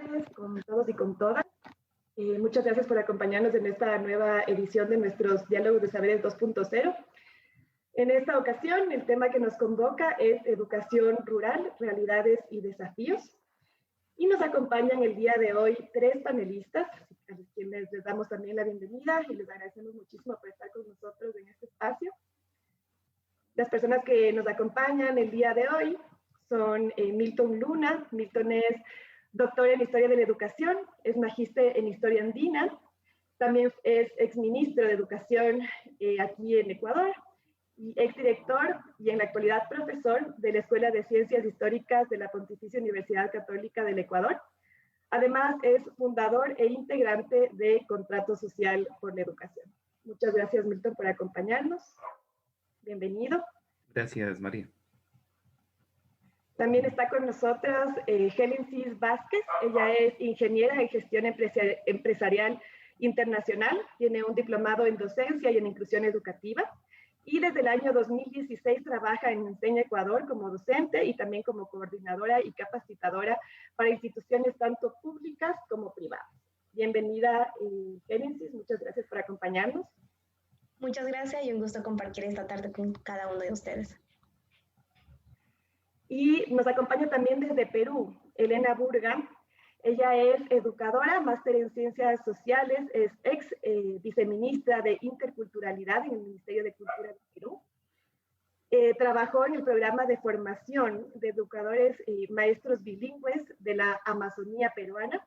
tardes con todos y con todas. Muchas gracias por acompañarnos en esta nueva edición de nuestros Diálogos de Saberes 2.0. En esta ocasión, el tema que nos convoca es educación rural, realidades y desafíos. Y nos acompañan el día de hoy 3 panelistas, a quienes les damos también la bienvenida y les agradecemos muchísimo por estar con nosotros en este espacio. Las personas que nos acompañan el día de hoy son Milton Luna. Milton es doctor en Historia de la Educación, es magíster en Historia Andina, también es exministro de Educación aquí en Ecuador, y exdirector y en la actualidad profesor de la Escuela de Ciencias Históricas de la Pontificia Universidad Católica del Ecuador. Además, es fundador e integrante de Contrato Social por la Educación. Muchas gracias, Milton, por acompañarnos. Bienvenido. Gracias, María. También está con nosotros Helen Cis Vázquez. Ella es ingeniera en gestión empresarial internacional, tiene un diplomado en docencia y en inclusión educativa, y desde el año 2016 trabaja en Enseña Ecuador como docente y también como coordinadora y capacitadora para instituciones tanto públicas como privadas. Bienvenida, Helen Cis, muchas gracias por acompañarnos. Muchas gracias y un gusto compartir esta tarde con cada uno de ustedes. Y nos acompaña también desde Perú, Elena Burga. Ella es educadora, máster en Ciencias Sociales, es ex viceministra de Interculturalidad en el Ministerio de Cultura de Perú. Trabajó en el programa de formación de educadores y maestros bilingües de la Amazonía peruana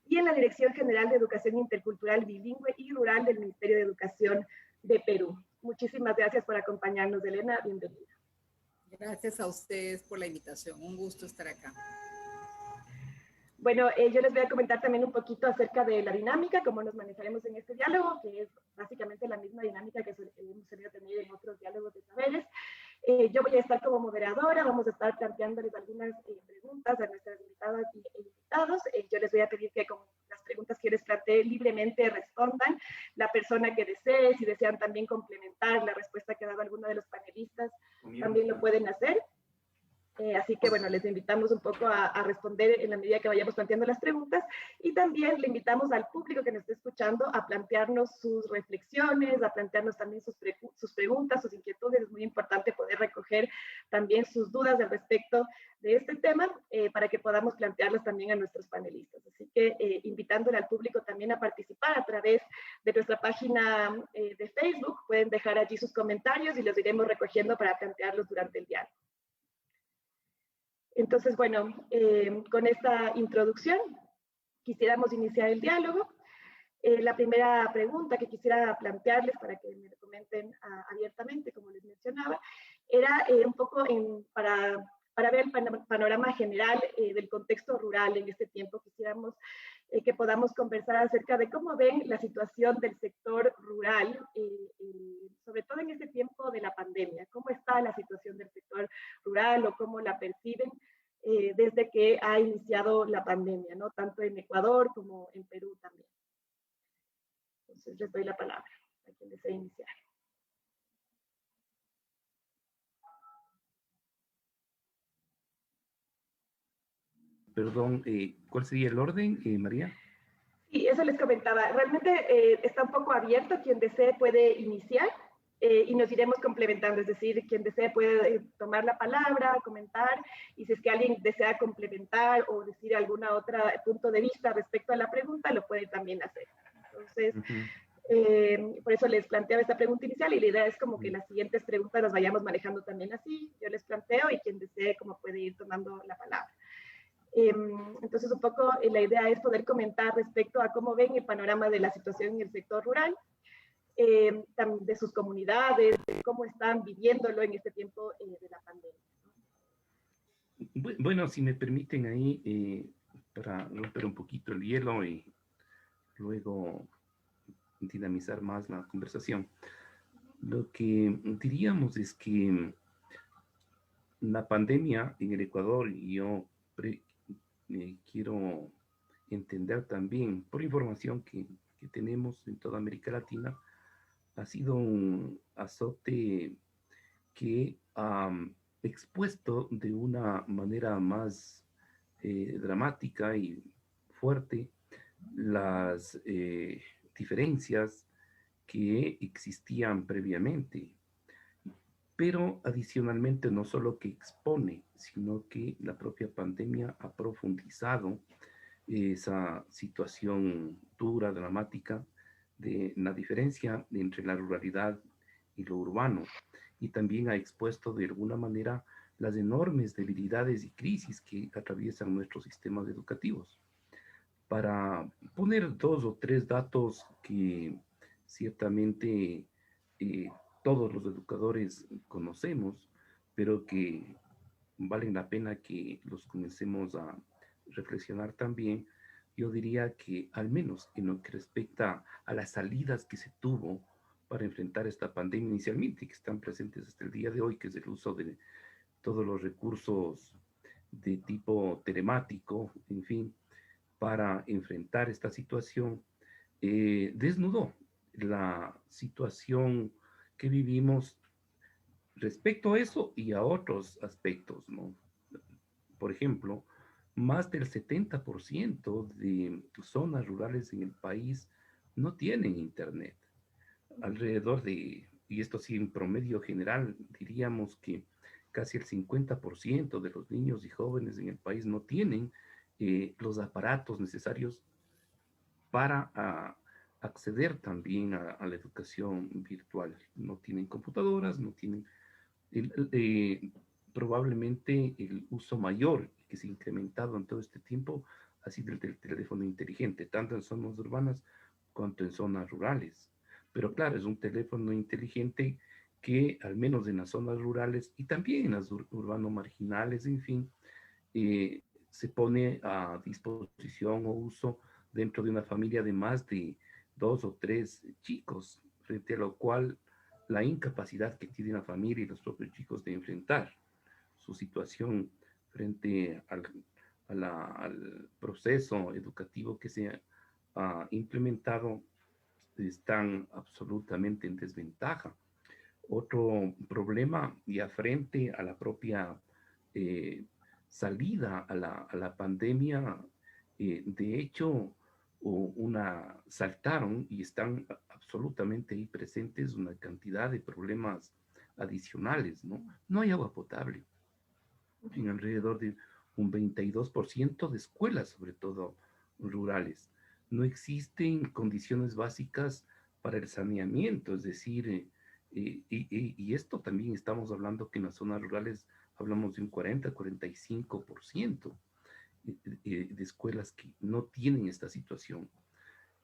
y en la Dirección General de Educación Intercultural Bilingüe y Rural del Ministerio de Educación de Perú. Muchísimas gracias por acompañarnos, Elena. Bienvenida. Gracias a ustedes por la invitación. Un gusto estar acá. Bueno, yo les voy a comentar también un poquito acerca de la dinámica, cómo nos manejaremos en este diálogo, que es básicamente la misma dinámica que hemos solido tener en otros diálogos de saberes. Yo voy a estar como moderadora, vamos a estar planteándoles algunas preguntas a nuestras invitadas e invitados. Yo les voy a pedir que con las preguntas que les plantee libremente respondan. La persona que desee, si desean también complementar la respuesta que ha dado alguno de los panelistas, también lo pueden hacer. Así que, bueno, les invitamos un poco a responder en la medida que vayamos planteando las preguntas, y también le invitamos al público que nos esté escuchando a plantearnos sus reflexiones, a plantearnos también sus preguntas, sus inquietudes. Es muy importante poder recoger también sus dudas al respecto de este tema para que podamos plantearlas también a nuestros panelistas. Así que invitándole al público también a participar a través de nuestra página de Facebook. Pueden dejar allí sus comentarios y los iremos recogiendo para plantearlos durante el diálogo. Entonces, bueno, con esta introducción quisiéramos iniciar el diálogo. La primera pregunta que quisiera plantearles para que me lo comenten abiertamente, como les mencionaba, era un poco para ver el panorama general del contexto rural en este tiempo. Quisiéramos que podamos conversar acerca de cómo ven la situación del sector rural, sobre todo en este tiempo de la pandemia. ¿Cómo está la situación del sector rural o cómo la perciben desde que ha iniciado la pandemia, ¿no? Tanto en Ecuador como en Perú también? Entonces les doy la palabra a quien desee iniciar. Perdón, ¿cuál sería el orden, María? Sí, eso les comentaba. Realmente está un poco abierto. Quien desee puede iniciar y nos iremos complementando. Es decir, quien desee puede tomar la palabra, comentar, y si es que alguien desea complementar o decir alguna otra punto de vista respecto a la pregunta, lo puede también hacer. Entonces, por eso les planteaba esta pregunta inicial, y la idea es como que las siguientes preguntas las vayamos manejando también así. Yo les planteo y quien desee como puede ir tomando la palabra. Entonces, un poco la idea es poder comentar respecto a cómo ven el panorama de la situación en el sector rural, de sus comunidades, de cómo están viviéndolo en este tiempo de la pandemia. Bueno, si me permiten ahí, para romper un poquito el hielo y luego dinamizar más la conversación. Lo que diríamos es que la pandemia en el Ecuador, y yo quiero entender también por información que tenemos en toda América Latina, ha sido un azote que ha expuesto de una manera más dramática y fuerte las diferencias que existían previamente. Pero adicionalmente no solo que expone, sino que la propia pandemia ha profundizado esa situación dura, dramática, de la diferencia entre la ruralidad y lo urbano. Y también ha expuesto de alguna manera las enormes debilidades y crisis que atraviesan nuestros sistemas educativos. Para poner dos o tres datos que ciertamente eh, todos los educadores conocemos, pero que valen la pena que los comencemos a reflexionar también, yo diría que al menos en lo que respecta a las salidas que se tuvo para enfrentar esta pandemia inicialmente, que están presentes hasta el día de hoy, que es el uso de todos los recursos de tipo telemático, en fin, para enfrentar esta situación, desnudó la situación que vivimos respecto a eso y a otros aspectos, ¿no? Por ejemplo, más del 70% de zonas rurales en el país no tienen internet. Alrededor de, y esto sí en promedio general, diríamos que casi el 50% de los niños y jóvenes en el país no tienen los aparatos necesarios para acceder también a la educación virtual. No tienen computadoras, no tienen probablemente el uso mayor que se ha incrementado en todo este tiempo ha sido el del teléfono inteligente, tanto en zonas urbanas cuanto en zonas rurales. Pero claro, es un teléfono inteligente que al menos en las zonas rurales y también en las urbanos marginales, en fin, se pone a disposición o uso dentro de una familia de más de 2 o 3 chicos, frente a lo cual la incapacidad que tiene la familia y los propios chicos de enfrentar su situación frente al proceso educativo que se ha implementado están absolutamente en desventaja. Otro problema ya frente a la propia salida a la pandemia, de hecho, saltaron y están absolutamente ahí presentes una cantidad de problemas adicionales, ¿no? No hay agua potable en alrededor de un 22% de escuelas, sobre todo rurales. No existen condiciones básicas para el saneamiento, es decir, y esto también estamos hablando que en las zonas rurales hablamos de un 40-45% de escuelas que no tienen esta situación.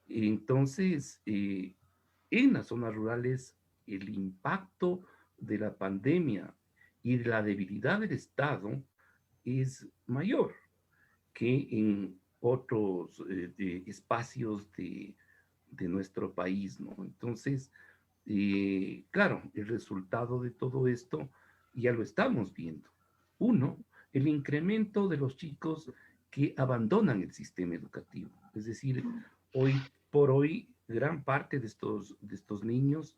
Entonces, en las zonas rurales, el impacto de la pandemia y de la debilidad del Estado es mayor que en otros espacios de nuestro país, ¿no? Entonces, claro, el resultado de todo esto ya lo estamos viendo. Uno, el incremento de los chicos que abandonan el sistema educativo. Es decir, hoy por hoy, gran parte de estos niños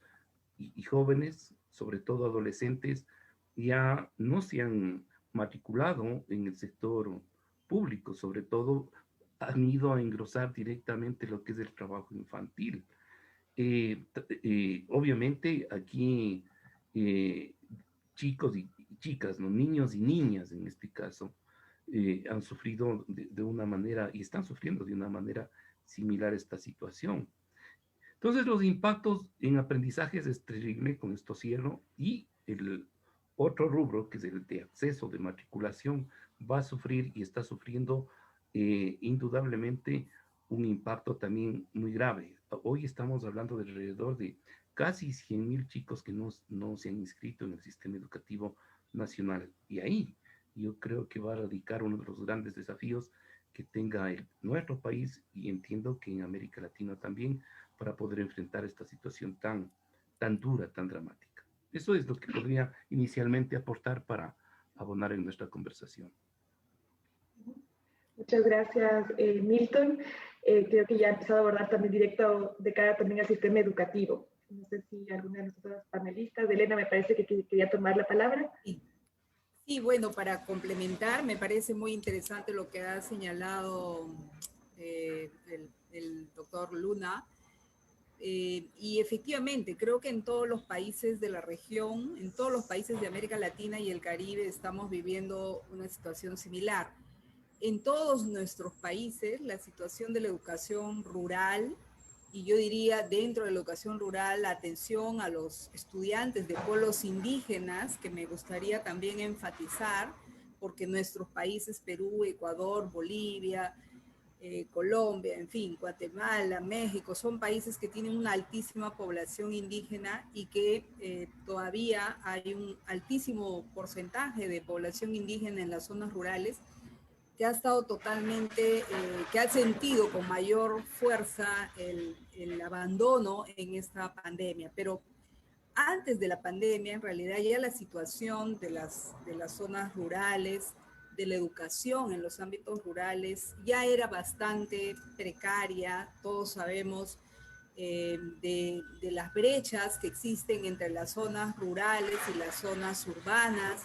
y jóvenes, sobre todo adolescentes, ya no se han matriculado en el sector público, sobre todo han ido a engrosar directamente lo que es el trabajo infantil. Obviamente aquí chicos y chicas, ¿no? Niños y niñas en este caso, han sufrido de una manera y están sufriendo de una manera similar esta situación. Entonces los impactos en aprendizajes es terrible, con esto cierro, y el otro rubro, que es el de acceso, de matriculación, va a sufrir y está sufriendo indudablemente un impacto también muy grave. Hoy estamos hablando de alrededor de casi 100,000 chicos que no se han inscrito en el sistema educativo nacional. Y ahí yo creo que va a radicar uno de los grandes desafíos que tenga nuestro país, y entiendo que en América Latina también, para poder enfrentar esta situación tan dura, tan dramática. Eso es lo que podría inicialmente aportar para abonar en nuestra conversación. Muchas gracias, Milton. Creo que ya he empezado a abordar también directo de cara también al sistema educativo. No sé si alguna de nuestras panelistas, Elena, me parece que quería tomar la palabra. Sí, bueno, para complementar, me parece muy interesante lo que ha señalado el doctor Luna. Y efectivamente, creo que en todos los países de la región, en todos los países de América Latina y el Caribe estamos viviendo una situación similar. En todos nuestros países, la situación de la educación rural, y yo diría dentro de la educación rural, la atención a los estudiantes de pueblos indígenas, que me gustaría también enfatizar, porque nuestros países, Perú, Ecuador, Bolivia, Colombia, en fin, Guatemala, México, son países que tienen una altísima población indígena y que todavía hay un altísimo porcentaje de población indígena en las zonas rurales que ha estado totalmente, que ha sentido con mayor fuerza el abandono en esta pandemia. Pero antes de la pandemia, en realidad ya la situación de las zonas rurales, de la educación en los ámbitos rurales, ya era bastante precaria. Todos sabemos de las brechas que existen entre las zonas rurales y las zonas urbanas,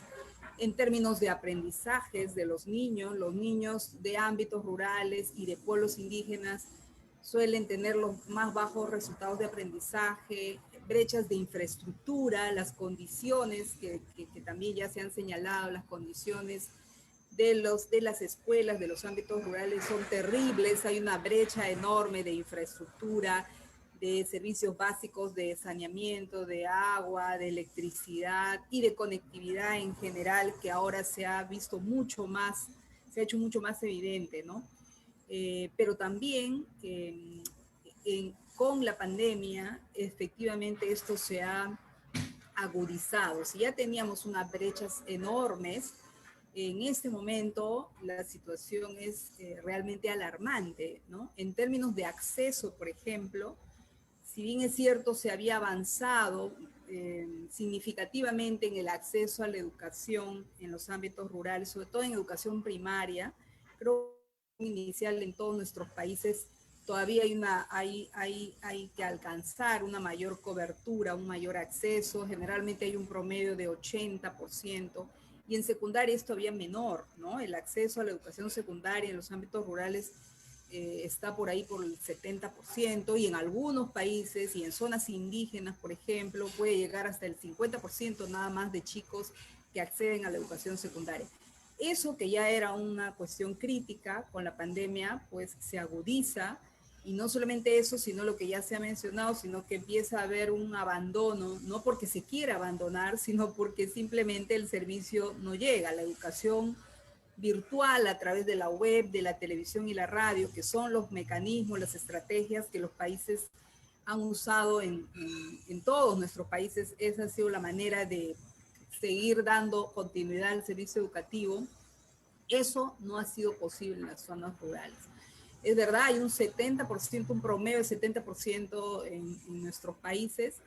en términos de aprendizajes de los niños de ámbitos rurales y de pueblos indígenas suelen tener los más bajos resultados de aprendizaje, brechas de infraestructura, las condiciones que también ya se han señalado, las condiciones de las escuelas de los ámbitos rurales son terribles, hay una brecha enorme de infraestructura, de servicios básicos de saneamiento, de agua, de electricidad y de conectividad en general, que ahora se ha visto mucho más, se ha hecho mucho más evidente, ¿no? Pero también con la pandemia, efectivamente esto se ha agudizado. Si ya teníamos unas brechas enormes, en este momento la situación es realmente alarmante, ¿no? En términos de acceso, por ejemplo, si bien es cierto, se había avanzado significativamente en el acceso a la educación en los ámbitos rurales, sobre todo en educación primaria, creo que inicial en todos nuestros países todavía hay que alcanzar una mayor cobertura, un mayor acceso. Generalmente hay un promedio de 80%, y en secundaria es todavía menor, ¿no? El acceso a la educación secundaria en los ámbitos rurales está por ahí por el 70%, y en algunos países y en zonas indígenas, por ejemplo, puede llegar hasta el 50% nada más de chicos que acceden a la educación secundaria. Eso, que ya era una cuestión crítica con la pandemia, pues se agudiza, y no solamente eso, sino lo que ya se ha mencionado, sino que empieza a haber un abandono, no porque se quiera abandonar, sino porque simplemente el servicio no llega. La educación virtual a través de la web, de la televisión y la radio, que son los mecanismos, las estrategias que los países han usado en todos nuestros países, esa ha sido la manera de seguir dando continuidad al servicio educativo. Eso no ha sido posible en las zonas rurales. Es verdad, hay un 70%, un promedio de 70% en nuestros países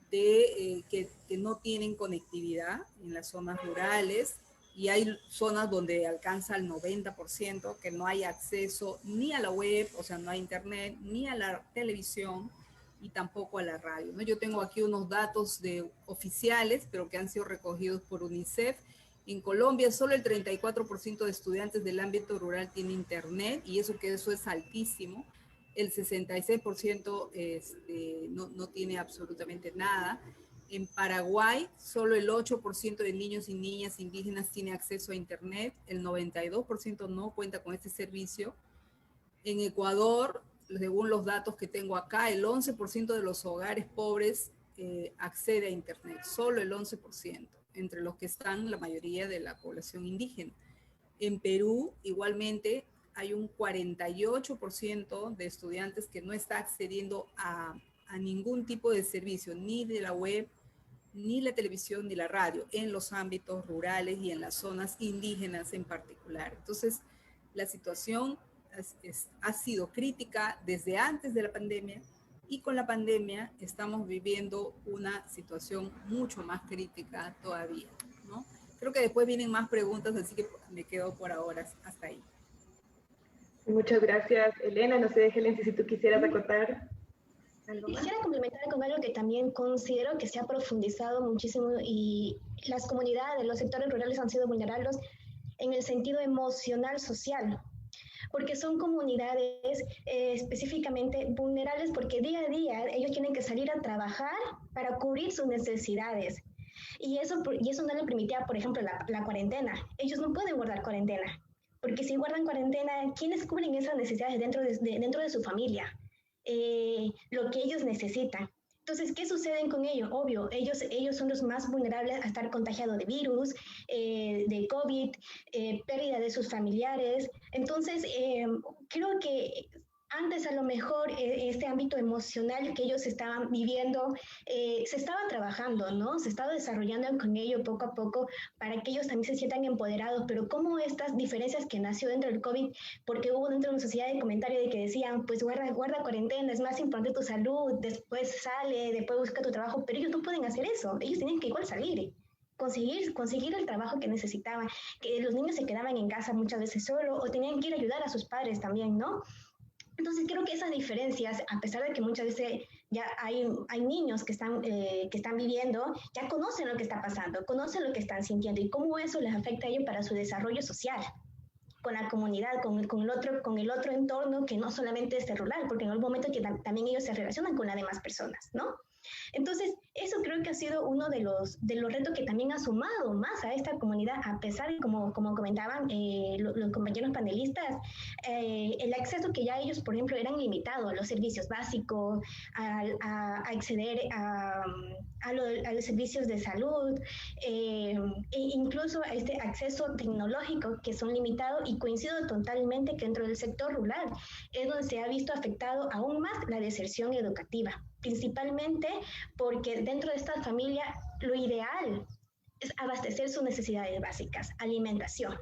que no tienen conectividad en las zonas rurales, y hay zonas donde alcanza el 90%, que no hay acceso ni a la web, o sea, no hay internet, ni a la televisión, y tampoco a la radio, ¿no? Yo tengo aquí unos datos oficiales, pero que han sido recogidos por UNICEF. En Colombia, solo el 34% de estudiantes del ámbito rural tiene internet, y eso es altísimo. El 66% no tiene absolutamente nada. En Paraguay, solo el 8% de niños y niñas indígenas tiene acceso a internet, el 92% no cuenta con este servicio. En Ecuador, según los datos que tengo acá, el 11% de los hogares pobres accede a internet, solo el 11%, entre los que están la mayoría de la población indígena. En Perú, igualmente, hay un 48% de estudiantes que no está accediendo a ningún tipo de servicio, ni de la web, ni la televisión, ni la radio, en los ámbitos rurales y en las zonas indígenas en particular. Entonces, la situación ha sido crítica desde antes de la pandemia, y con la pandemia estamos viviendo una situación mucho más crítica todavía, ¿no? Creo que después vienen más preguntas, así que me quedo por ahora hasta ahí. Muchas gracias, Elena. No sé, Helen, si tú quisieras acotar algo más. Quisiera complementar con algo que también considero que se ha profundizado muchísimo, y las comunidades, los sectores rurales han sido vulnerables en el sentido emocional, social. porque son comunidades específicamente vulnerables, porque día a día ellos tienen que salir a trabajar para cubrir sus necesidades. Y eso no le permitía, por ejemplo, la cuarentena. Ellos no pueden guardar cuarentena, porque si guardan cuarentena, ¿quiénes cubren esas necesidades dentro de su familia? Lo que ellos necesitan. Entonces, ¿qué sucede con ellos? Obvio, ellos son los más vulnerables a estar contagiados de virus, de COVID, pérdida de sus familiares. Entonces, creo que antes a lo mejor este ámbito emocional que ellos estaban viviendo se estaba trabajando, ¿no? Se estaba desarrollando con ello poco a poco para que ellos también se sientan empoderados, pero como estas diferencias que nació dentro del COVID, porque hubo dentro de una sociedad de comentarios de que decían, pues guarda cuarentena, es más importante tu salud, después sale, después busca tu trabajo, pero ellos no pueden hacer eso, ellos tienen que igual salir. Conseguir el trabajo que necesitaban, que los niños se quedaban en casa muchas veces solo o tenían que ir a ayudar a sus padres también, ¿no? Entonces creo que esas diferencias, a pesar de que muchas veces ya hay niños que están viviendo, ya conocen lo que está pasando, conocen lo que están sintiendo y cómo eso les afecta a ellos para su desarrollo social, con la comunidad, con el otro entorno que no solamente es el rural, porque en algún momento que también ellos se relacionan con las demás personas, ¿no? Entonces, eso creo que ha sido uno de los retos que también ha sumado más a esta comunidad, a pesar de, como comentaban los compañeros panelistas, el acceso que ya ellos, por ejemplo, eran limitados a los servicios básicos, a acceder a los servicios de salud, e incluso a este acceso tecnológico que son limitados, y coincido totalmente que dentro del sector rural es donde se ha visto afectado aún más la deserción educativa, principalmente porque dentro de esta familia lo ideal es abastecer sus necesidades básicas, alimentación.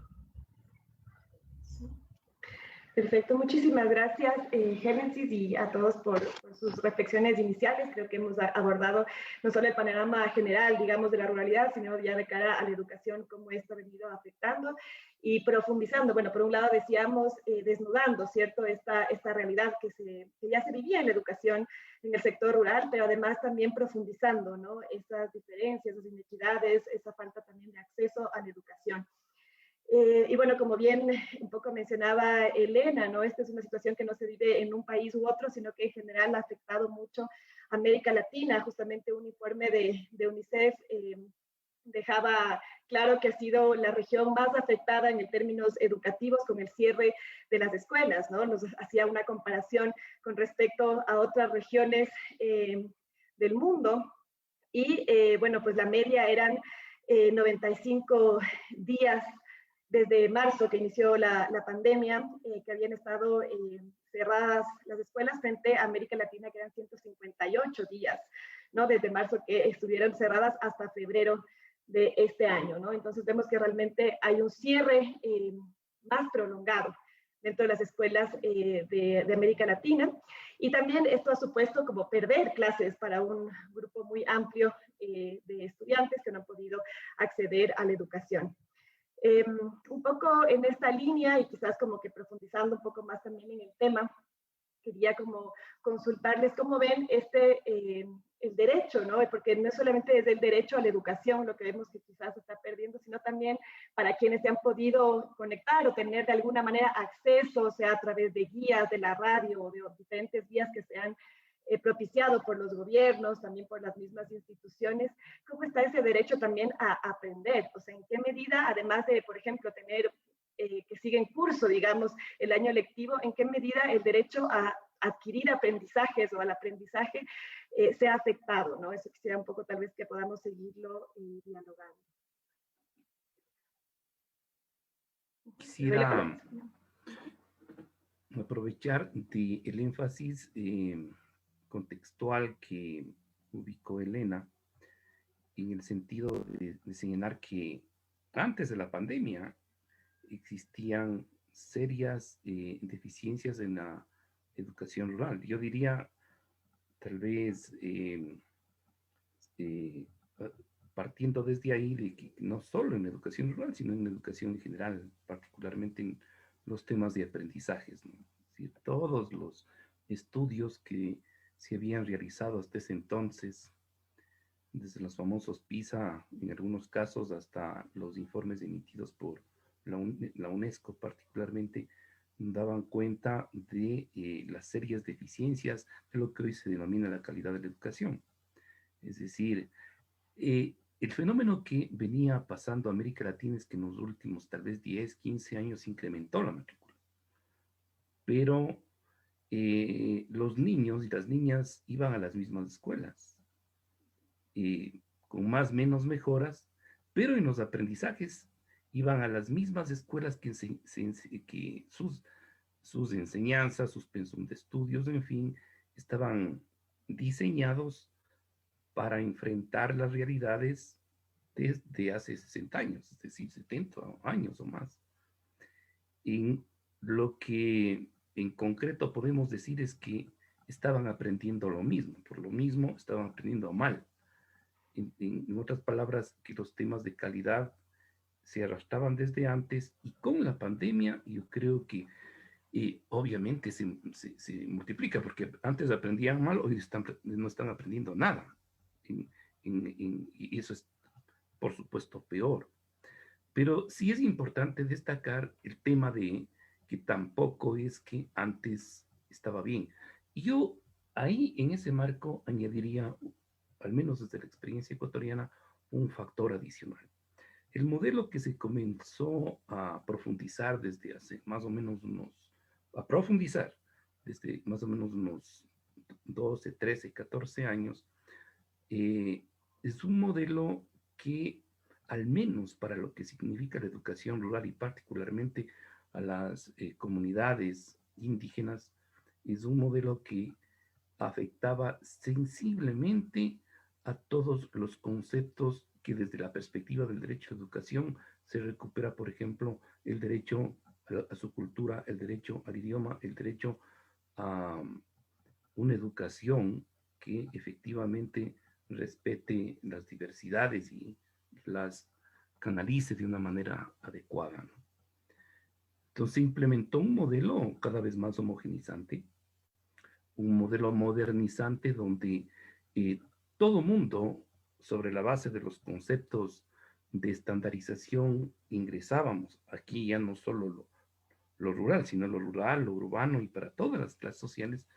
Perfecto, muchísimas gracias, Génesis, y a todos por sus reflexiones iniciales. Creo que hemos abordado no solo el panorama general, digamos, de la ruralidad, sino ya de cara a la educación, cómo esto ha venido afectando y profundizando. Bueno, por un lado decíamos, desnudando, ¿cierto?, esta realidad que ya se vivía en la educación en el sector rural, pero además también profundizando, ¿no?, esas diferencias, esas inequidades, esa falta también de acceso a la educación. Y bueno, como bien un poco mencionaba Elena, ¿no? Esta es una situación que no se vive en un país u otro, sino que en general ha afectado mucho a América Latina. Justamente un informe de UNICEF dejaba claro que ha sido la región más afectada en términos educativos con el cierre de las escuelas, ¿no? Nos hacía una comparación con respecto a otras regiones del mundo. Y bueno, pues la media eran 95 días desde marzo que inició la pandemia, que habían estado cerradas las escuelas, frente a América Latina, que eran 158 días, ¿no? Desde marzo que estuvieron cerradas hasta febrero de este año, ¿no? Entonces vemos que realmente hay un cierre más prolongado dentro de las escuelas de América Latina. Y también esto ha supuesto como perder clases para un grupo muy amplio de estudiantes que no han podido acceder a la educación. Un poco en esta línea, y quizás como que profundizando un poco más también en el tema, quería como consultarles cómo ven el derecho, ¿no? Porque no solamente es el derecho a la educación lo que vemos que quizás se está perdiendo, sino también para quienes se han podido conectar o tener de alguna manera acceso, o sea, a través de guías de la radio o de diferentes guías que se han propiciado por los gobiernos, también por las mismas instituciones. ¿Cómo está ese derecho también a aprender? O sea, ¿en qué medida, además de, por ejemplo, tener que sigue en curso, digamos, el año lectivo, en qué medida el derecho a adquirir aprendizajes o al aprendizaje sea afectado, ¿no? Eso quisiera un poco tal vez que podamos seguirlo dialogando. Quisiera aprovechar el énfasis contextual que ubicó Elena, en el sentido de señalar que antes de la pandemia existían serias deficiencias en la educación rural. Yo diría, tal vez, partiendo desde ahí, de que no solo en educación rural, sino en educación en general, particularmente en los temas de aprendizajes, ¿no? Es decir, todos los estudios que se habían realizado hasta ese entonces, desde los famosos PISA, en algunos casos, hasta los informes emitidos por la UNESCO particularmente, daban cuenta de las serias deficiencias de lo que hoy se denomina la calidad de la educación. Es decir, el fenómeno que venía pasando a América Latina es que en los últimos tal vez 10, 15 años incrementó la matrícula. Pero los niños y las niñas iban a las mismas escuelas, con más o menos mejoras, pero en los aprendizajes iban a las mismas escuelas que sus enseñanzas, sus pensum de estudios, en fin, estaban diseñados para enfrentar las realidades desde hace 60 años, es decir, 70 años o más. En lo que en concreto podemos decir es que estaban aprendiendo lo mismo, por lo mismo estaban aprendiendo mal. En otras palabras, que los temas de calidad se arrastraban desde antes y con la pandemia yo creo que obviamente se multiplica, porque antes aprendían mal, hoy no están aprendiendo nada. Y eso es, por supuesto, peor. Pero sí es importante destacar el tema de que tampoco es que antes estaba bien. Y yo ahí, en ese marco, añadiría, al menos desde la experiencia ecuatoriana, un factor adicional. El modelo que se comenzó a profundizar desde hace más o menos desde más o menos unos 12, 13, 14 años, es un modelo que, al menos para lo que significa la educación rural y particularmente a las comunidades indígenas, es un modelo que afectaba sensiblemente a todos los conceptos que desde la perspectiva del derecho a educación se recupera, por ejemplo, el derecho a su cultura, el derecho al idioma, el derecho a una educación que efectivamente respete las diversidades y las canalice de una manera adecuada, ¿no? Entonces se implementó un modelo cada vez más homogenizante, un modelo modernizante donde todo mundo, sobre la base de los conceptos de estandarización, ingresábamos. Aquí ya no solo lo rural, sino lo rural, lo urbano, y para todas las clases sociales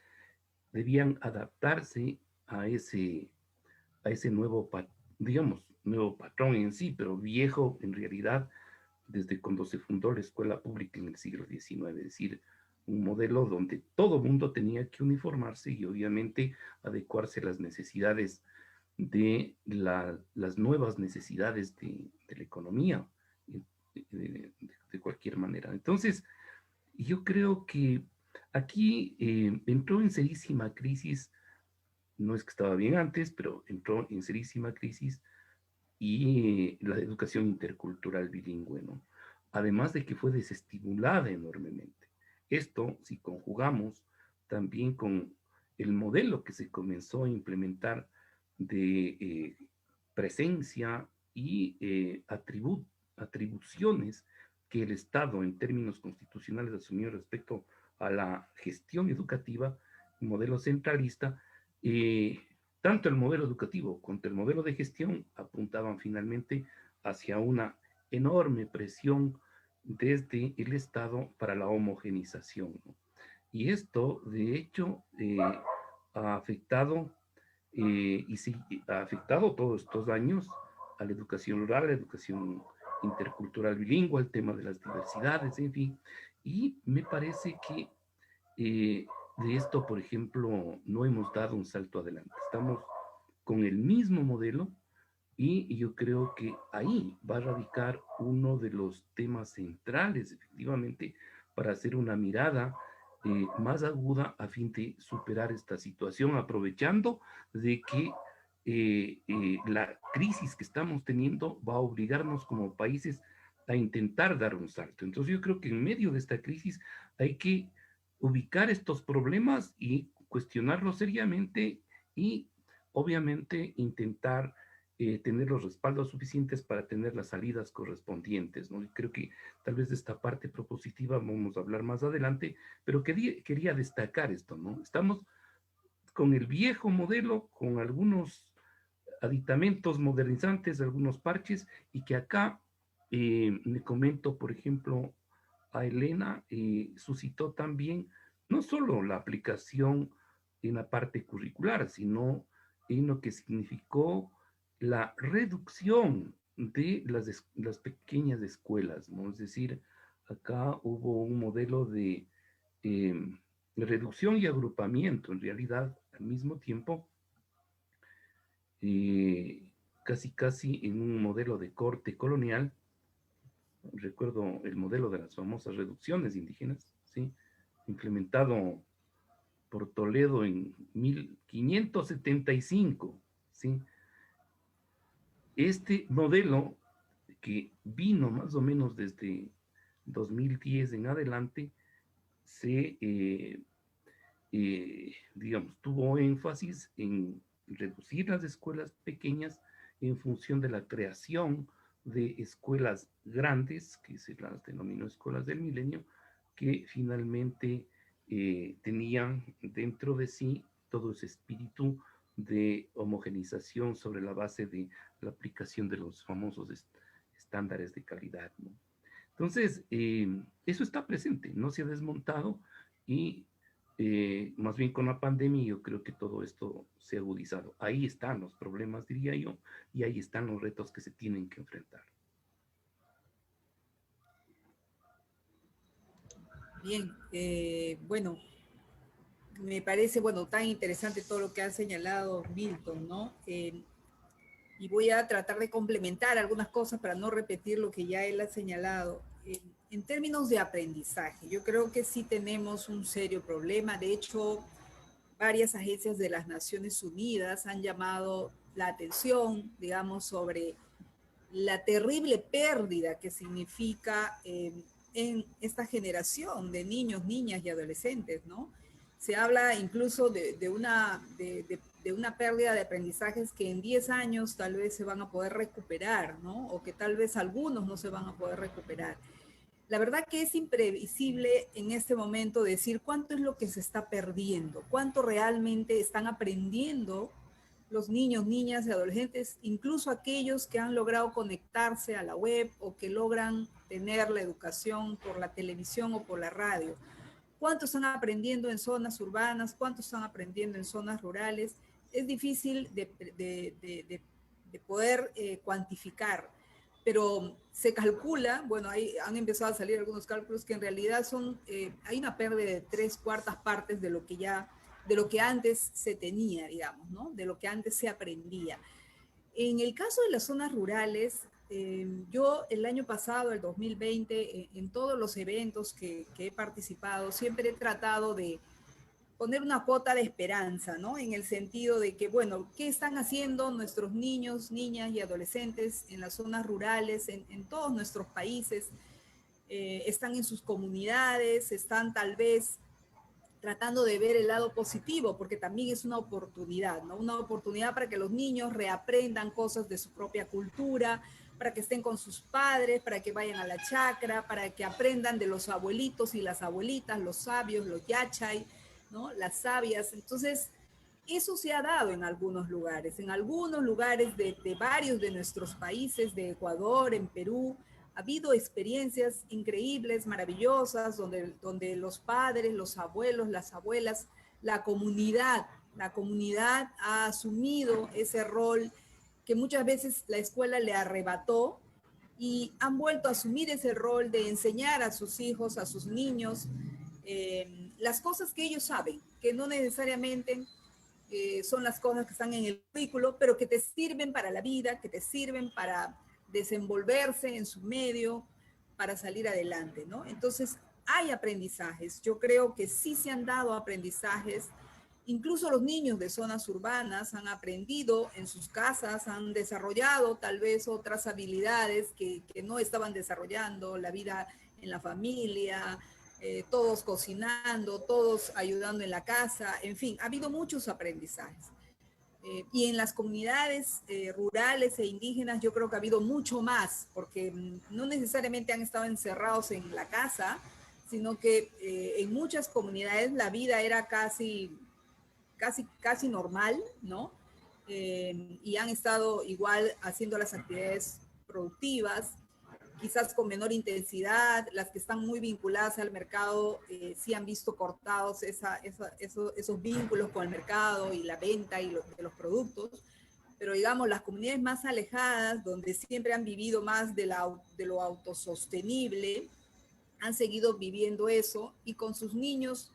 debían adaptarse a ese nuevo, digamos, nuevo patrón en sí, pero viejo en realidad desde cuando se fundó la escuela pública en el siglo XIX, es decir, un modelo donde todo mundo tenía que uniformarse y obviamente adecuarse a las necesidades de las nuevas necesidades de la economía, de cualquier manera. Entonces, yo creo que aquí entró en serísima crisis, no es que estaba bien antes, pero entró en serísima crisis y la educación intercultural bilingüe, ¿no? Además de que fue desestimulada enormemente. Esto, si conjugamos también con el modelo que se comenzó a implementar de presencia y atribuciones que el Estado en términos constitucionales asumió respecto a la gestión educativa, un modelo centralista, tanto el modelo educativo como el modelo de gestión apuntaban finalmente hacia una enorme presión desde el Estado para la homogenización, ¿no? Y esto, de hecho, ha afectado, y sí, ha afectado todos estos años a la educación rural, a la educación intercultural bilingüe, al tema de las diversidades, en fin. Y me parece que de esto, por ejemplo, no hemos dado un salto adelante. Estamos con el mismo modelo y yo creo que ahí va a radicar uno de los temas centrales, efectivamente, para hacer una mirada más aguda a fin de superar esta situación, aprovechando de que la crisis que estamos teniendo va a obligarnos como países a intentar dar un salto. Entonces yo creo que en medio de esta crisis hay que ubicar estos problemas y cuestionarlos seriamente y obviamente intentar tener los respaldos suficientes para tener las salidas correspondientes, ¿no? Y creo que tal vez de esta parte propositiva vamos a hablar más adelante, pero quería destacar esto, ¿no? Estamos con el viejo modelo, con algunos aditamentos modernizantes, algunos parches, y que acá le comento, por ejemplo, a Elena suscitó también no solo la aplicación en la parte curricular, sino en lo que significó la reducción de las pequeñas escuelas, ¿no? Es decir, acá hubo un modelo de reducción y agrupamiento, en realidad, al mismo tiempo, casi en un modelo de corte colonial. Recuerdo el modelo de las famosas reducciones indígenas, ¿sí? Implementado por Toledo en 1575, ¿sí? Este modelo que vino más o menos desde 2010 en adelante, digamos, tuvo énfasis en reducir las escuelas pequeñas en función de la creación de escuelas grandes, que se las denominó escuelas del milenio, que finalmente tenían dentro de sí todo ese espíritu de homogenización sobre la base de la aplicación de los famosos estándares de calidad, ¿no? Entonces, eso está presente, no se ha desmontado y más bien con la pandemia yo creo que todo esto se ha agudizado. Ahí están los problemas, diría yo, y ahí están los retos que se tienen que enfrentar. Bien, bueno, me parece, bueno, tan interesante todo lo que ha señalado Milton, ¿no? Y voy a tratar de complementar algunas cosas para no repetir lo que ya él ha señalado. En términos de aprendizaje, yo creo que sí tenemos un serio problema. De hecho, varias agencias de las Naciones Unidas han llamado la atención, digamos, sobre la terrible pérdida que significa en esta generación de niños, niñas y adolescentes, ¿no? Se habla incluso de una pérdida de aprendizajes que en 10 años tal vez se van a poder recuperar, ¿no? O que tal vez algunos no se van a poder recuperar. La verdad que es imprevisible en este momento decir cuánto es lo que se está perdiendo, cuánto realmente están aprendiendo los niños, niñas y adolescentes, incluso aquellos que han logrado conectarse a la web o que logran tener la educación por la televisión o por la radio. ¿Cuántos están aprendiendo en zonas urbanas? ¿Cuántos están aprendiendo en zonas rurales? Es difícil de poder cuantificar, pero se calcula, bueno, ahí han empezado a salir algunos cálculos que en realidad hay una pérdida de 3/4 partes de lo que antes se tenía, digamos, ¿no? De lo que antes se aprendía. En el caso de las zonas rurales, yo el año pasado, el 2020, en todos los eventos que he participado, siempre he tratado de poner una cuota de esperanza, ¿no? En el sentido de que, bueno, ¿qué están haciendo nuestros niños, niñas y adolescentes en las zonas rurales, en todos nuestros países? Están en sus comunidades, están tal vez tratando de ver el lado positivo, porque también es una oportunidad, ¿no? Una oportunidad para que los niños reaprendan cosas de su propia cultura, para que estén con sus padres, para que vayan a la chacra, para que aprendan de los abuelitos y las abuelitas, los sabios, los yachay, ¿no? Las sabias. Entonces, eso se ha dado en algunos lugares de varios de nuestros países, de Ecuador, en Perú. Ha habido experiencias increíbles, maravillosas, donde los padres, los abuelos, las abuelas, la comunidad ha asumido ese rol que muchas veces la escuela le arrebató y han vuelto a asumir ese rol de enseñar a sus hijos, a sus niños, las cosas que ellos saben, que no necesariamente son las cosas que están en el currículo, pero que te sirven para la vida, que te sirven para desenvolverse en su medio, para salir adelante, ¿no? Entonces, hay aprendizajes. Yo creo que sí se han dado aprendizajes. Incluso los niños de zonas urbanas han aprendido en sus casas, han desarrollado tal vez otras habilidades que no estaban desarrollando, la vida en la familia, todos cocinando, todos ayudando en la casa, en fin, ha habido muchos aprendizajes. Y en las comunidades rurales e indígenas yo creo que ha habido mucho más, porque no necesariamente han estado encerrados en la casa, sino que en muchas comunidades la vida era casi normal, ¿no? Y han estado igual haciendo las actividades productivas. quizás con menor intensidad, las que están muy vinculadas al mercado sí han visto cortados esos vínculos con el mercado y la venta de los productos, pero digamos las comunidades más alejadas, donde siempre han vivido más de lo autosostenible, han seguido viviendo eso y con sus niños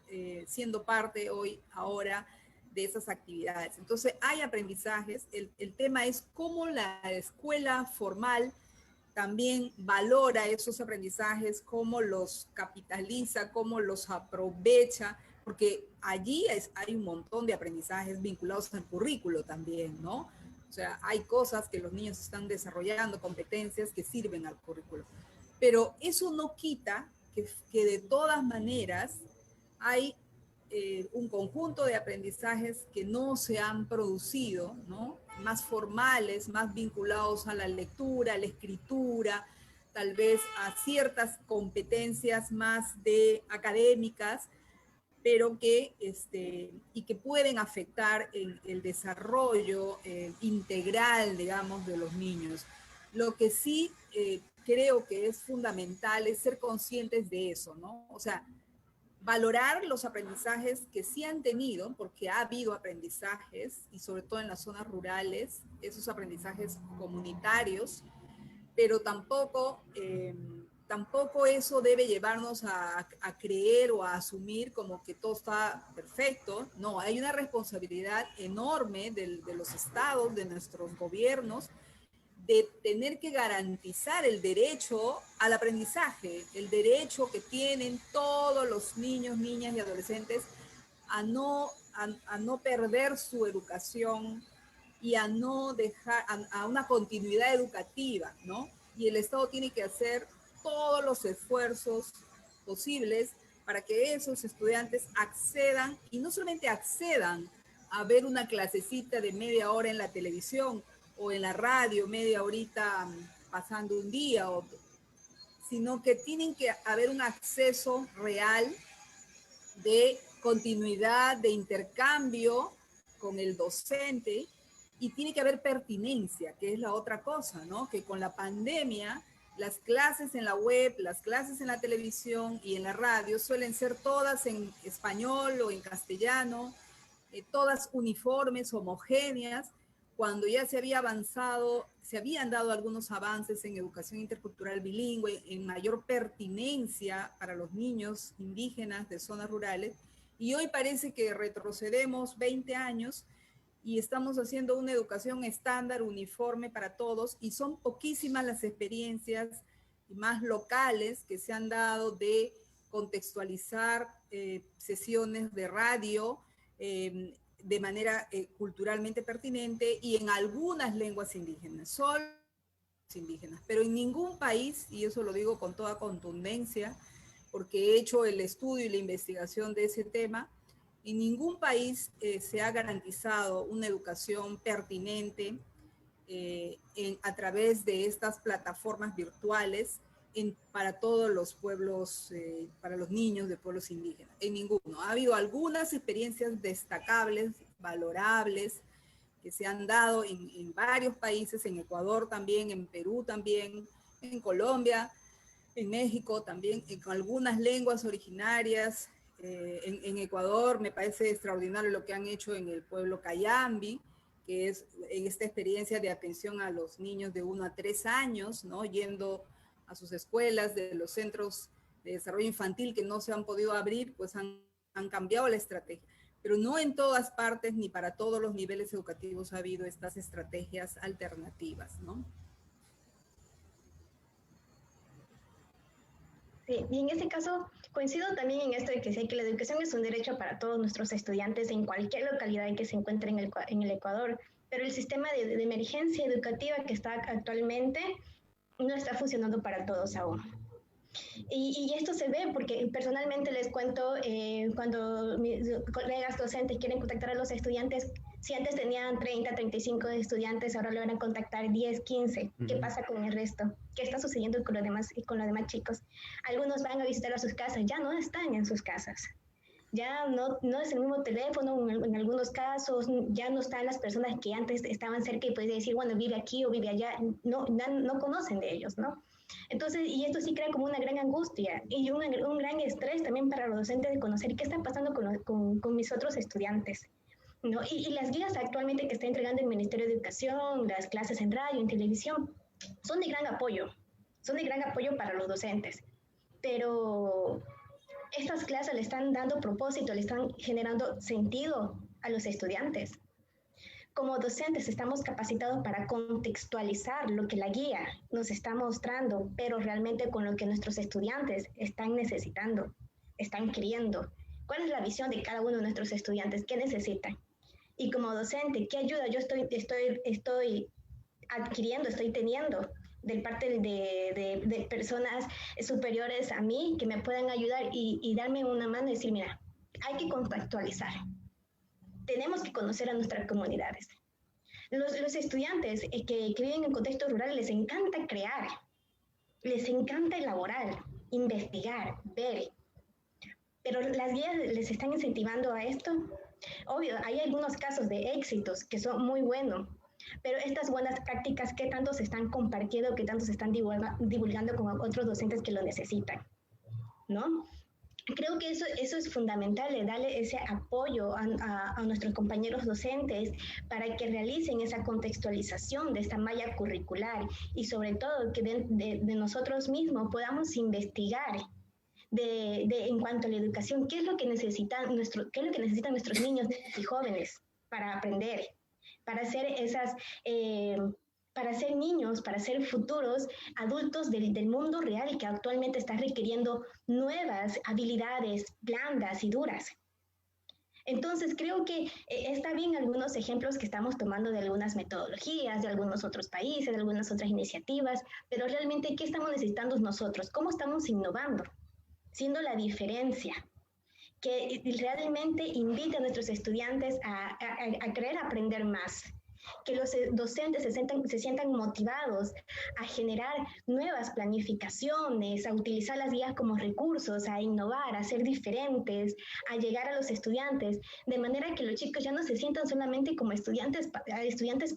siendo parte ahora de esas actividades. Entonces hay aprendizajes, el tema es cómo la escuela formal también valora esos aprendizajes, cómo los capitaliza, cómo los aprovecha, porque allí hay un montón de aprendizajes vinculados al currículo también, ¿no? O sea, hay cosas que los niños están desarrollando, competencias que sirven al currículo. Pero eso no quita que de todas maneras hay un conjunto de aprendizajes que no se han producido, ¿no? Más formales, más vinculados a la lectura, a la escritura, tal vez a ciertas competencias más académicas, pero que pueden afectar el desarrollo integral, digamos, de los niños. Lo que sí creo que es fundamental es ser conscientes de eso, ¿no? O sea, valorar los aprendizajes que sí han tenido, porque ha habido aprendizajes, y sobre todo en las zonas rurales, esos aprendizajes comunitarios, pero tampoco eso debe llevarnos a creer o a asumir como que todo está perfecto. No, hay una responsabilidad enorme de los estados, de nuestros gobiernos, de tener que garantizar el derecho al aprendizaje, el derecho que tienen todos los niños, niñas y adolescentes a no perder su educación y a no dejar a una continuidad educativa, ¿no? Y el Estado tiene que hacer todos los esfuerzos posibles para que esos estudiantes accedan, y no solamente accedan a ver una clasecita de media hora en la televisión o en la radio, media horita pasando un día, sino que tienen que haber un acceso real de continuidad, de intercambio con el docente, y tiene que haber pertinencia, que es la otra cosa, ¿no? Que con la pandemia, las clases en la web, las clases en la televisión y en la radio suelen ser todas en español o en castellano, todas uniformes, homogéneas, cuando ya se había avanzado, se habían dado algunos avances en educación intercultural bilingüe, en mayor pertinencia para los niños indígenas de zonas rurales, y hoy parece que retrocedemos 20 años y estamos haciendo una educación estándar, uniforme para todos, y son poquísimas las experiencias más locales que se han dado de contextualizar sesiones de radio, de manera culturalmente pertinente y en algunas lenguas indígenas, solo indígenas, pero en ningún país, y eso lo digo con toda contundencia, porque he hecho el estudio y la investigación de ese tema, en ningún país se ha garantizado una educación pertinente a través de estas plataformas virtuales para todos los pueblos, para los niños de pueblos indígenas, en ninguno. Ha habido algunas experiencias destacables, valorables, que se han dado en varios países, en Ecuador también, en Perú también, en Colombia, en México también, con algunas lenguas originarias. En Ecuador me parece extraordinario lo que han hecho en el pueblo Cayambi, que es en esta experiencia de atención a los niños de 1 a 3 años, ¿no? Yendo a sus escuelas, de los centros de desarrollo infantil que no se han podido abrir, pues han cambiado la estrategia. Pero no en todas partes ni para todos los niveles educativos ha habido estas estrategias alternativas, ¿no? Sí, y en este caso coincido también en esto de que sí, que la educación es un derecho para todos nuestros estudiantes en cualquier localidad en que se encuentren en el Ecuador, pero el sistema de emergencia educativa que está actualmente no está funcionando para todos aún. Y esto se ve porque personalmente les cuento, cuando mis colegas docentes quieren contactar a los estudiantes, si antes tenían 30, 35 estudiantes, ahora logran contactar 10, 15. ¿Qué pasa con el resto? ¿Qué está sucediendo con los demás chicos? Algunos van a visitar a sus casas, ya no están en sus casas. Ya no es el mismo teléfono, en algunos casos ya no están las personas que antes estaban cerca y puedes decir, bueno, vive aquí o vive allá. No conocen de ellos, ¿no? Entonces, y esto sí crea como una gran angustia y un gran estrés también para los docentes de conocer qué está pasando con mis otros estudiantes, ¿no? Y las guías actualmente que está entregando el Ministerio de Educación, las clases en radio, en televisión, son de gran apoyo para los docentes, pero estas clases le están dando propósito, le están generando sentido a los estudiantes. Como docentes estamos capacitados para contextualizar lo que la guía nos está mostrando, pero realmente con lo que nuestros estudiantes están necesitando, están queriendo. ¿Cuál es la visión de cada uno de nuestros estudiantes? ¿Qué necesitan? Y como docente, ¿qué ayuda yo estoy adquiriendo, estoy teniendo de parte de personas superiores a mí que me puedan ayudar y darme una mano y decir, mira, hay que contextualizar. Tenemos que conocer a nuestras comunidades. Los estudiantes que viven en contextos rurales les encanta crear, les encanta elaborar, investigar, ver. Pero las guías les están incentivando a esto. Obvio, hay algunos casos de éxitos que son muy buenos, pero estas buenas prácticas, ¿qué tanto se están compartiendo, qué tanto se están divulgando con otros docentes que lo necesitan? ¿No? Creo que eso es fundamental, darle ese apoyo a nuestros compañeros docentes para que realicen esa contextualización de esta malla curricular y sobre todo que de nosotros mismos podamos investigar en cuanto a la educación, qué es lo que necesitan nuestros niños y jóvenes para aprender, para ser niños, para ser futuros adultos del mundo real que actualmente está requiriendo nuevas habilidades blandas y duras. Entonces, creo que está bien algunos ejemplos que estamos tomando de algunas metodologías, de algunos otros países, de algunas otras iniciativas, pero realmente, ¿qué estamos necesitando nosotros? ¿Cómo estamos innovando? Siendo la diferencia, que realmente invite a nuestros estudiantes a querer aprender más, que los docentes se sientan motivados a generar nuevas planificaciones, a utilizar las guías como recursos, a innovar, a ser diferentes, a llegar a los estudiantes, de manera que los chicos ya no se sientan solamente como estudiantes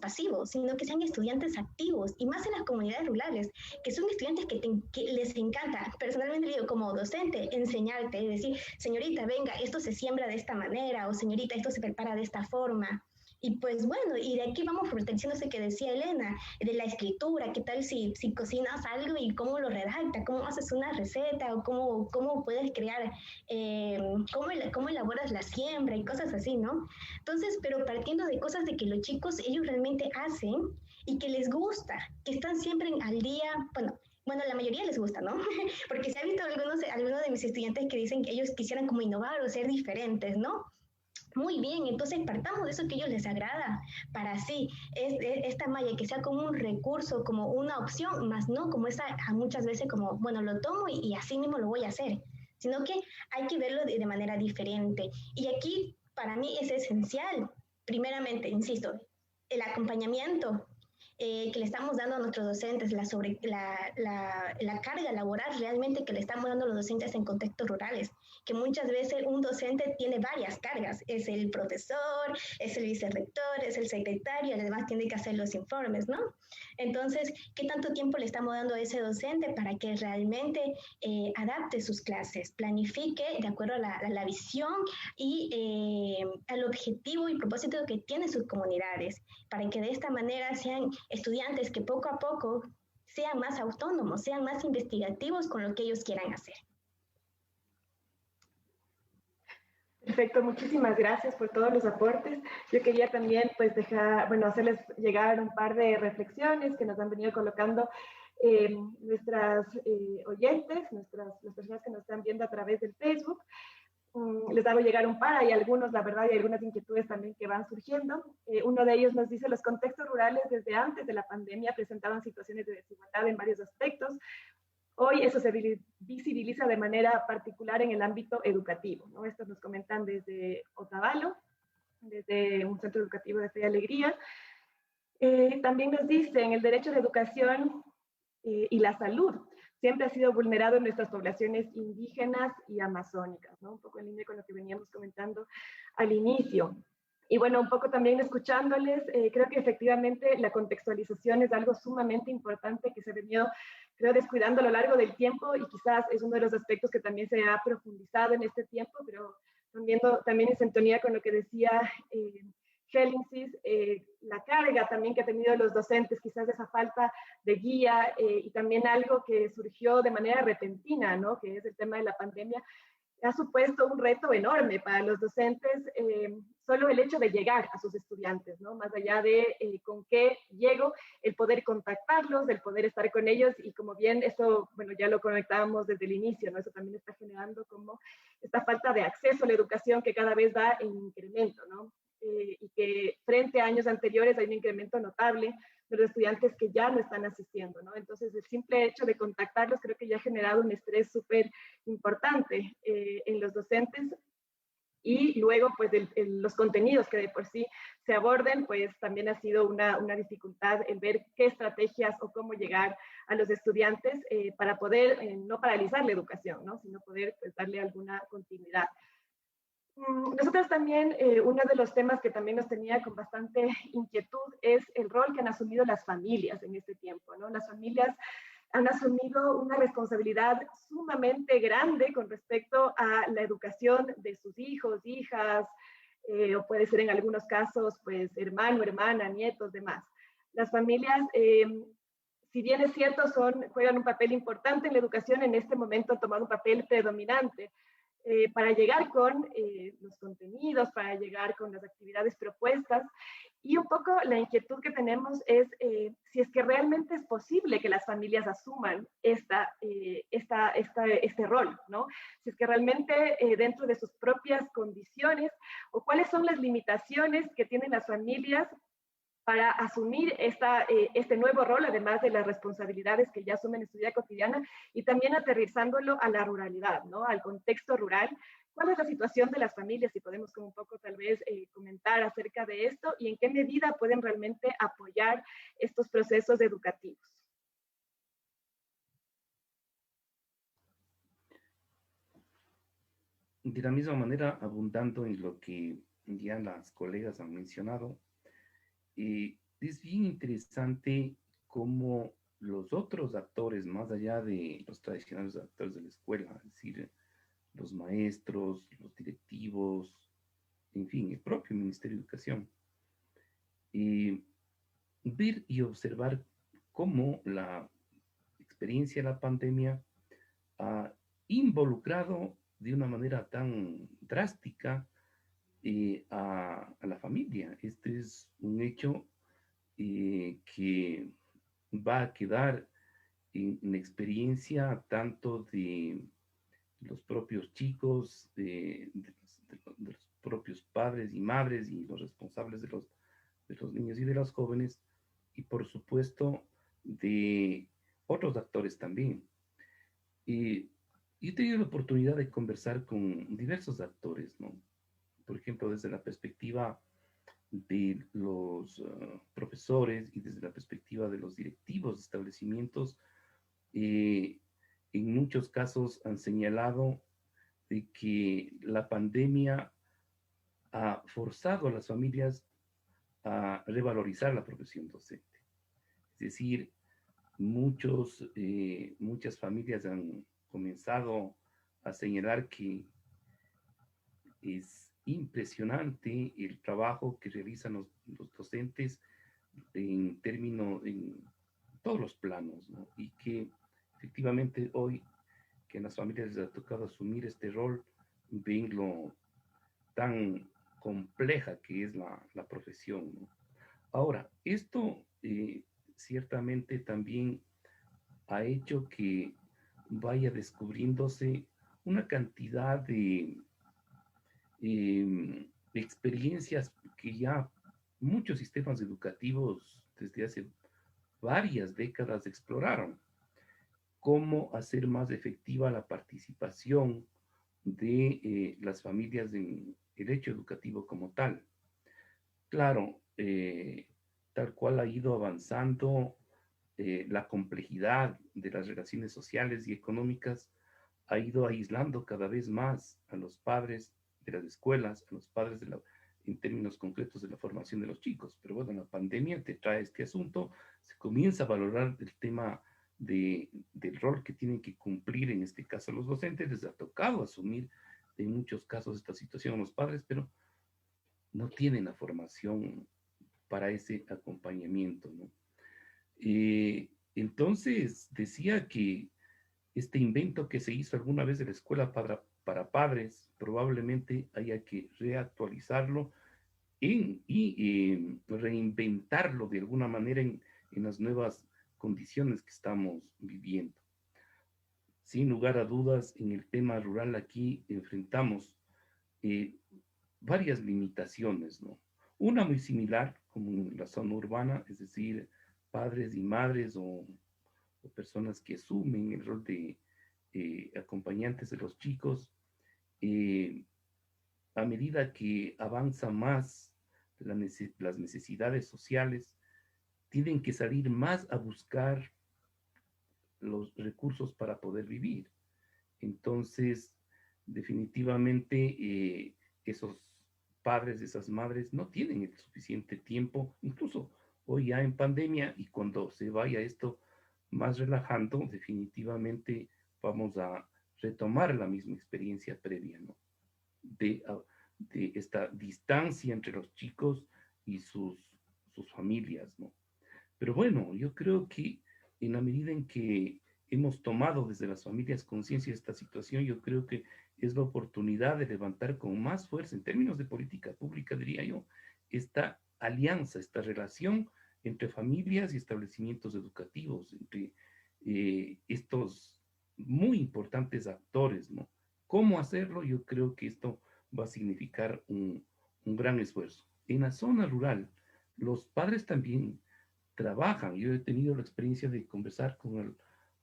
pasivos, sino que sean estudiantes activos, y más en las comunidades rurales, que son estudiantes que les encanta. Personalmente digo, como docente, enseñarte, decir, señorita, venga, esto se siembra de esta manera, o señorita, esto se prepara de esta forma. Y pues bueno, y de aquí vamos fortaleciendo eso que decía Elena, de la escritura, qué tal si cocinas algo y cómo lo redactas, cómo haces una receta, o cómo puedes crear, cómo elaboras la siembra y cosas así, ¿no? Entonces, pero partiendo de cosas de que los chicos, ellos realmente hacen y que les gusta, que están siempre al día, bueno, la mayoría les gusta, ¿no? Porque se ha visto algunos de mis estudiantes que dicen que ellos quisieran como innovar o ser diferentes, ¿no? Muy bien, entonces partamos de eso que a ellos les agrada, para así esta malla que sea como un recurso, como una opción, más no como esa muchas veces como, bueno, lo tomo y así mismo lo voy a hacer, sino que hay que verlo de manera diferente. Y aquí para mí es esencial, primeramente, insisto, el acompañamiento que le estamos dando a nuestros docentes, la carga laboral realmente que le estamos dando a los docentes en contextos rurales, que muchas veces un docente tiene varias cargas, es el profesor, es el vicerrector, es el secretario, además tiene que hacer los informes, ¿no? Entonces, ¿qué tanto tiempo le estamos dando a ese docente para que realmente adapte sus clases, planifique de acuerdo a la visión y al objetivo y propósito que tienen sus comunidades, para que de esta manera sean estudiantes que poco a poco sean más autónomos, sean más investigativos con lo que ellos quieran hacer? Perfecto, muchísimas gracias por todos los aportes. Yo quería también pues hacerles llegar un par de reflexiones que nos han venido colocando nuestras oyentes, las personas que nos están viendo a través del Facebook. Les hago llegar un par, hay algunos, la verdad, y algunas inquietudes también que van surgiendo. Uno de ellos nos dice, los contextos rurales desde antes de la pandemia presentaban situaciones de desigualdad en varios aspectos. Hoy eso se visibiliza de manera particular en el ámbito educativo, ¿no? Estos nos comentan desde Otavalo, desde un centro educativo de Fe y Alegría. También nos dicen, el derecho a la educación y la salud siempre ha sido vulnerado en nuestras poblaciones indígenas y amazónicas, ¿no? Un poco en línea con lo que veníamos comentando al inicio. Y bueno, un poco también escuchándoles, creo que efectivamente la contextualización es algo sumamente importante que se ha venido creo, descuidando a lo largo del tiempo, y quizás es uno de los aspectos que también se ha profundizado en este tiempo, pero también en sintonía con lo que decía Gélisis, la carga también que han tenido los docentes, quizás esa falta de guía, y también algo que surgió de manera repentina, ¿no? Que es el tema de la pandemia, ha supuesto un reto enorme para los docentes, solo el hecho de llegar a sus estudiantes, ¿no? Más allá de con qué llego, el poder contactarlos, el poder estar con ellos, y como bien eso, bueno, ya lo conectábamos desde el inicio, ¿no? Eso también está generando como esta falta de acceso a la educación que cada vez va en incremento, ¿no? Y que frente a años anteriores hay un incremento notable de los estudiantes que ya no están asistiendo, ¿no? Entonces, el simple hecho de contactarlos creo que ya ha generado un estrés súper importante en los docentes, y luego, pues, los contenidos que de por sí se aborden, pues también ha sido una dificultad el ver qué estrategias o cómo llegar a los estudiantes para poder no paralizar la educación, ¿no? Sino poder, pues, darle alguna continuidad. Nosotros también, uno de los temas que también nos tenía con bastante inquietud es el rol que han asumido las familias en este tiempo, ¿no? Las familias han asumido una responsabilidad sumamente grande con respecto a la educación de sus hijos, hijas, o puede ser en algunos casos, pues, hermano, hermana, nietos, demás. Las familias, si bien es cierto, juegan un papel importante en la educación, en este momento han tomado un papel predominante para llegar con los contenidos, para llegar con las actividades propuestas. Y un poco la inquietud que tenemos es si es que realmente es posible que las familias asuman este rol, ¿no? Si es que realmente dentro de sus propias condiciones, o cuáles son las limitaciones que tienen las familias para asumir este nuevo rol, además de las responsabilidades que ya asumen en su vida cotidiana, y también aterrizándolo a la ruralidad, ¿no? Al contexto rural. ¿Cuál es la situación de las familias? Si podemos como un poco tal vez comentar acerca de esto, y en qué medida pueden realmente apoyar estos procesos educativos. De la misma manera, abundando en lo que ya las colegas han mencionado, es bien interesante cómo los otros actores, más allá de los tradicionales actores de la escuela, es decir, los maestros, los directivos, en fin, el propio Ministerio de Educación, ver y observar cómo la experiencia de la pandemia ha involucrado de una manera tan drástica a la familia. Este es un hecho que va a quedar en experiencia tanto de los propios chicos, de los propios padres y madres y los responsables de los niños y de los jóvenes, y por supuesto de otros actores también. Yo he tenido la oportunidad de conversar con diversos actores, ¿no? Por ejemplo, desde la perspectiva de los profesores y desde la perspectiva de los directivos de establecimientos, en muchos casos han señalado de que la pandemia ha forzado a las familias a revalorizar la profesión docente. Es decir, muchas familias han comenzado a señalar que es impresionante el trabajo que realizan los docentes en todos los planos, ¿no? Y que efectivamente hoy que en las familias les ha tocado asumir este rol, ven lo tan compleja que es la profesión, ¿no? Ahora, esto ciertamente también ha hecho que vaya descubriéndose una cantidad de experiencias que ya muchos sistemas educativos desde hace varias décadas exploraron. Cómo hacer más efectiva la participación de las familias en el hecho educativo como tal. Claro, tal cual ha ido avanzando la complejidad de las relaciones sociales y económicas, ha ido aislando cada vez más a los padres de las escuelas, a los padres en términos concretos de la formación de los chicos. Pero bueno, la pandemia te trae este asunto, se comienza a valorar el tema del rol que tienen que cumplir, en este caso los docentes. Les ha tocado asumir en muchos casos esta situación a los padres, pero no tienen la formación para ese acompañamiento, ¿no? Entonces, decía que este invento que se hizo alguna vez de la escuela para padres, probablemente haya que reactualizarlo y reinventarlo de alguna manera en las nuevas condiciones que estamos viviendo. Sin lugar a dudas, en el tema rural aquí enfrentamos eh, varias limitaciones, ¿no? Una muy similar, como en la zona urbana, es decir, padres y madres o personas que asumen el rol de acompañantes de los chicos, eh, a medida que avanza más las necesidades sociales, tienen que salir más a buscar los recursos para poder vivir. Entonces, definitivamente, esos padres, esas madres no tienen el suficiente tiempo, incluso hoy ya en pandemia, y cuando se vaya esto más relajando, definitivamente vamos a retomar la misma experiencia previa, ¿no? De esta distancia entre los chicos y sus familias, ¿no? Pero bueno, yo creo que en la medida en que hemos tomado desde las familias conciencia de esta situación, yo creo que es la oportunidad de levantar con más fuerza, en términos de política pública, diría yo, esta alianza, esta relación entre familias y establecimientos educativos, entre estos muy importantes actores, ¿no? ¿Cómo hacerlo? Yo creo que esto va a significar un gran esfuerzo. En la zona rural, los padres también trabajan. Yo he tenido la experiencia de conversar con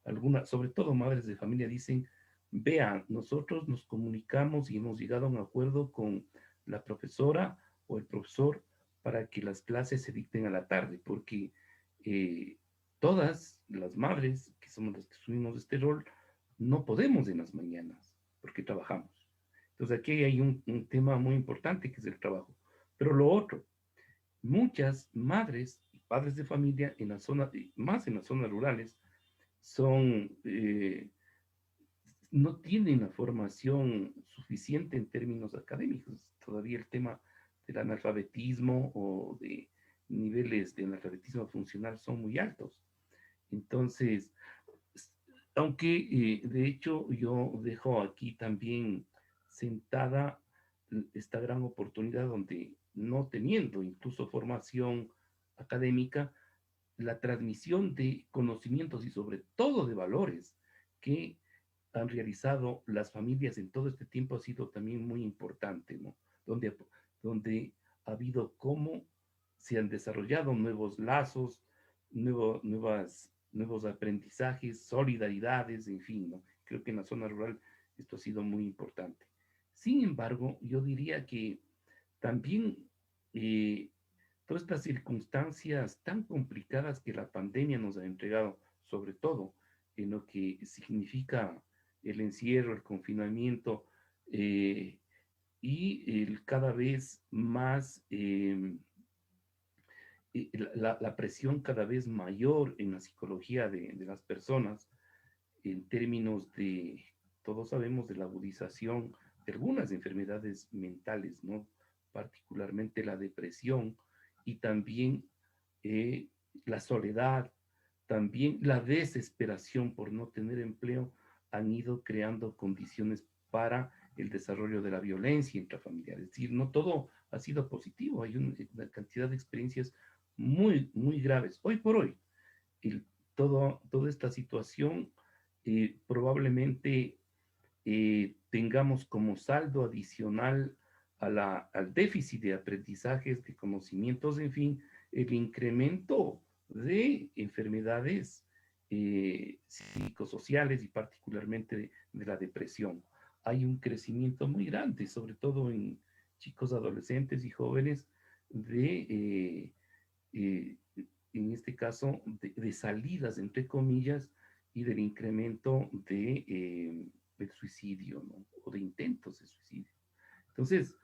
algunas, sobre todo madres de familia, dicen, vean, nosotros nos comunicamos y hemos llegado a un acuerdo con la profesora o el profesor para que las clases se dicten a la tarde, porque todas las madres, que somos las que asumimos este rol, no podemos en las mañanas, porque trabajamos. Entonces aquí hay un tema muy importante que es el trabajo. Pero lo otro, muchas madres y padres de familia en la zona, más en las zonas rurales, no tienen la formación suficiente en términos académicos. Todavía el tema del analfabetismo o de niveles de analfabetismo funcional son muy altos. Entonces, aunque de hecho yo dejo aquí también sentada esta gran oportunidad donde no teniendo incluso formación académica, la transmisión de conocimientos y sobre todo de valores que han realizado las familias en todo este tiempo ha sido también muy importante, ¿no? Donde ha habido cómo se han desarrollado nuevos lazos, nuevos aprendizajes, solidaridades, en fin, ¿no? Creo que en la zona rural esto ha sido muy importante. Sin embargo, yo diría que también todas estas circunstancias tan complicadas que la pandemia nos ha entregado, sobre todo en lo que significa el encierro, el confinamiento y el cada vez más la presión cada vez mayor en la psicología de las personas en términos de, todos sabemos de la agudización de algunas enfermedades mentales, ¿no? Particularmente la depresión y también la soledad, también la desesperación por no tener empleo, han ido creando condiciones para el desarrollo de la violencia intrafamiliar. Es decir, no todo ha sido positivo, hay una cantidad de experiencias muy, muy graves. Hoy por hoy, toda esta situación probablemente tengamos como saldo adicional al déficit de aprendizajes, de conocimientos, en fin, el incremento de enfermedades psicosociales y particularmente de la depresión. Hay un crecimiento muy grande, sobre todo en chicos, adolescentes y jóvenes, en este caso, de salidas, entre comillas, y del incremento del suicidio, ¿no? O de intentos de suicidio. Entonces,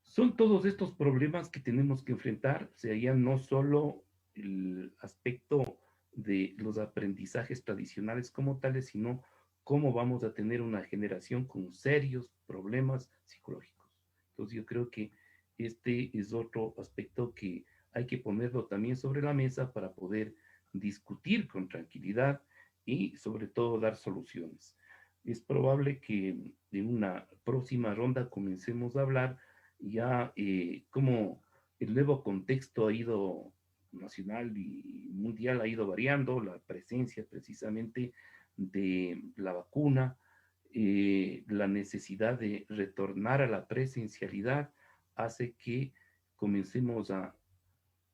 son todos estos problemas que tenemos que enfrentar, o sea, ya no solo el aspecto de los aprendizajes tradicionales como tales, sino cómo vamos a tener una generación con serios problemas psicológicos. Entonces yo creo que este es otro aspecto que hay que ponerlo también sobre la mesa para poder discutir con tranquilidad y sobre todo dar soluciones. Es probable que en una próxima ronda comencemos a hablar ya cómo el nuevo contexto ha ido nacional y mundial ha ido variando, la presencia precisamente de la vacuna, la necesidad de retornar a la presencialidad hace que comencemos a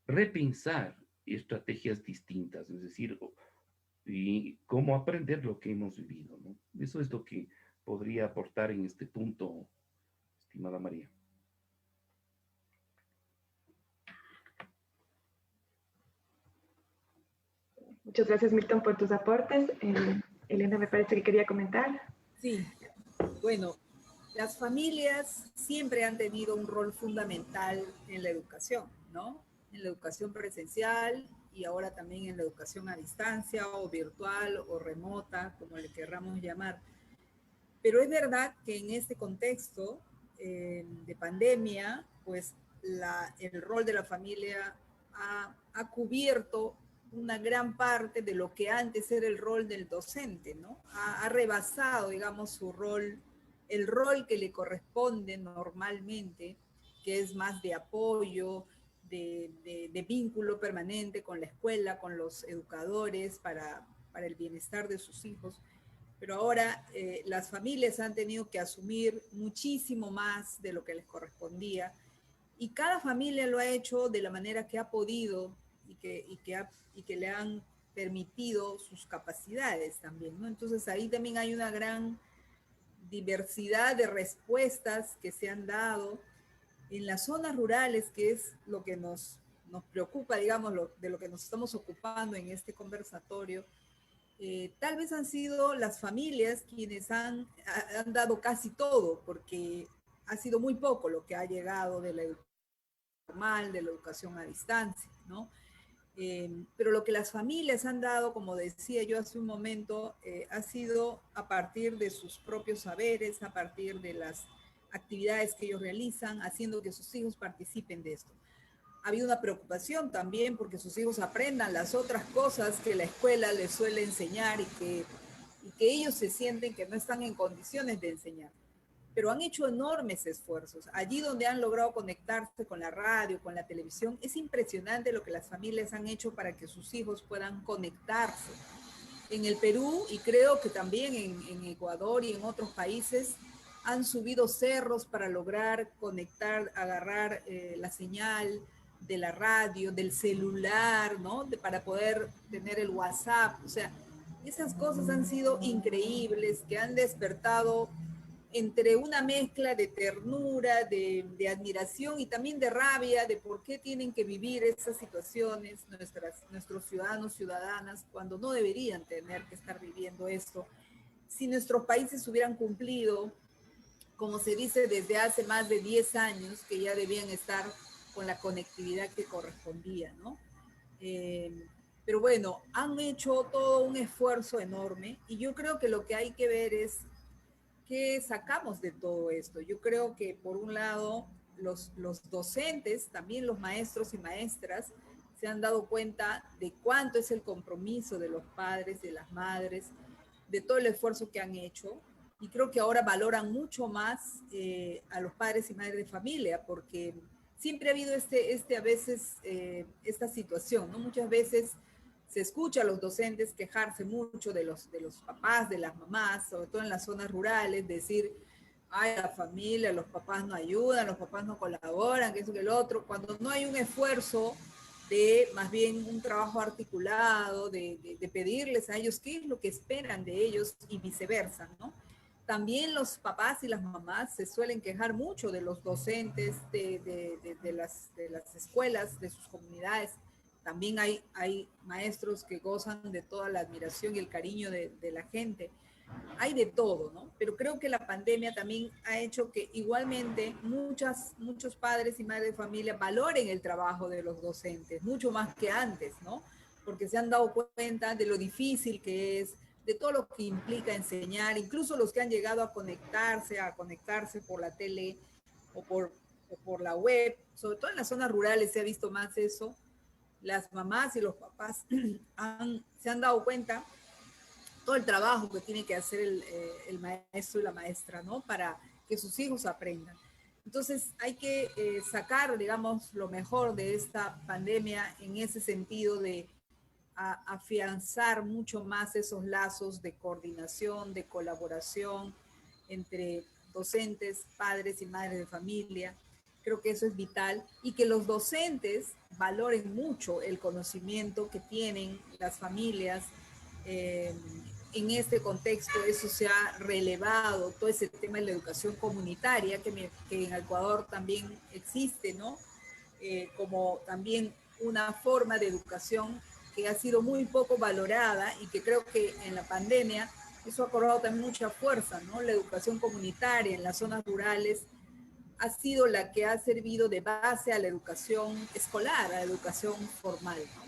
repensar estrategias distintas, es decir, y cómo aprender lo que hemos vivido, ¿no? Eso es lo que podría aportar en este punto, estimada María. Muchas gracias, Milton, por tus aportes. Elena, me parece que quería comentar. Sí, bueno, las familias siempre han tenido un rol fundamental en la educación, ¿no? En la educación presencial y ahora también en la educación a distancia o virtual o remota, como le querramos llamar. Pero es verdad que en este contexto de pandemia, pues el rol de la familia ha cubierto una gran parte de lo que antes era el rol del docente, ¿no? Ha rebasado, digamos, su rol, el rol que le corresponde normalmente, que es más de apoyo, de vínculo permanente con la escuela, con los educadores, para el bienestar de sus hijos. Pero ahora las familias han tenido que asumir muchísimo más de lo que les correspondía, y cada familia lo ha hecho de la manera que ha podido y que le han permitido sus capacidades también, ¿no? Entonces ahí también hay una gran diversidad de respuestas que se han dado en las zonas rurales, que es lo que nos preocupa, digamos, de lo que nos estamos ocupando en este conversatorio. Tal vez han sido las familias quienes han dado casi todo, porque ha sido muy poco lo que ha llegado de la educación formal, de la educación a distancia, ¿no? Pero lo que las familias han dado, como decía yo hace un momento, ha sido a partir de sus propios saberes, a partir de las actividades que ellos realizan, haciendo que sus hijos participen de esto. Ha habido una preocupación también porque sus hijos aprendan las otras cosas que la escuela les suele enseñar y que ellos se sienten que no están en condiciones de enseñar. Pero han hecho enormes esfuerzos. Allí donde han logrado conectarse con la radio, con la televisión, es impresionante lo que las familias han hecho para que sus hijos puedan conectarse. En el Perú, y creo que también en Ecuador y en otros países, han subido cerros para lograr conectar, agarrar la señal de la radio, del celular, ¿no? Para poder tener el WhatsApp. O sea, esas cosas han sido increíbles, que han despertado entre una mezcla de ternura, de admiración y también de rabia de por qué tienen que vivir esas situaciones nuestros ciudadanos, ciudadanas, cuando no deberían tener que estar viviendo esto. Si nuestros países hubieran cumplido, como se dice, desde hace más de 10 años, que ya debían estar con la conectividad que correspondía, ¿no? Pero bueno, han hecho todo un esfuerzo enorme y yo creo que lo que hay que ver es ¿qué sacamos de todo esto? Yo creo que por un lado los docentes, también los maestros y maestras, se han dado cuenta de cuánto es el compromiso de los padres, de las madres, de todo el esfuerzo que han hecho. Y creo que ahora valoran mucho más a los padres y madres de familia, porque siempre ha habido a veces esta situación, ¿no? Muchas veces se escucha a los docentes quejarse mucho de los papás, de las mamás, sobre todo en las zonas rurales, decir, ay, la familia, los papás no ayudan, los papás no colaboran, que eso que el otro, cuando no hay un esfuerzo de más bien un trabajo articulado, de pedirles a ellos qué es lo que esperan de ellos y viceversa, ¿no? También los papás y las mamás se suelen quejar mucho de los docentes, de las escuelas, de sus comunidades. También hay maestros que gozan de toda la admiración y el cariño de la gente. Hay de todo, ¿no? Pero creo que la pandemia también ha hecho que igualmente muchos padres y madres de familia valoren el trabajo de los docentes, mucho más que antes, ¿no? porque se han dado cuenta de lo difícil que es, de todo lo que implica enseñar, incluso los que han llegado a conectarse por la tele o por la web, sobre todo en las zonas rurales se ha visto más eso. Las mamás y los papás se han dado cuenta todo el trabajo que tiene que hacer el maestro y la maestra, ¿no? Para que sus hijos aprendan. Entonces hay que sacar, digamos, lo mejor de esta pandemia en ese sentido de afianzar mucho más esos lazos de coordinación, de colaboración entre docentes, padres y madres de familia. Creo que eso es vital y que los docentes valoren mucho el conocimiento que tienen las familias. En este contexto eso se ha relevado, todo ese tema de la educación comunitaria que en Ecuador también existe, ¿no? Como también una forma de educación que ha sido muy poco valorada y que creo que en la pandemia eso ha cobrado también mucha fuerza, ¿no? La educación comunitaria en las zonas rurales ha sido la que ha servido de base a la educación escolar, a la educación formal, ¿no?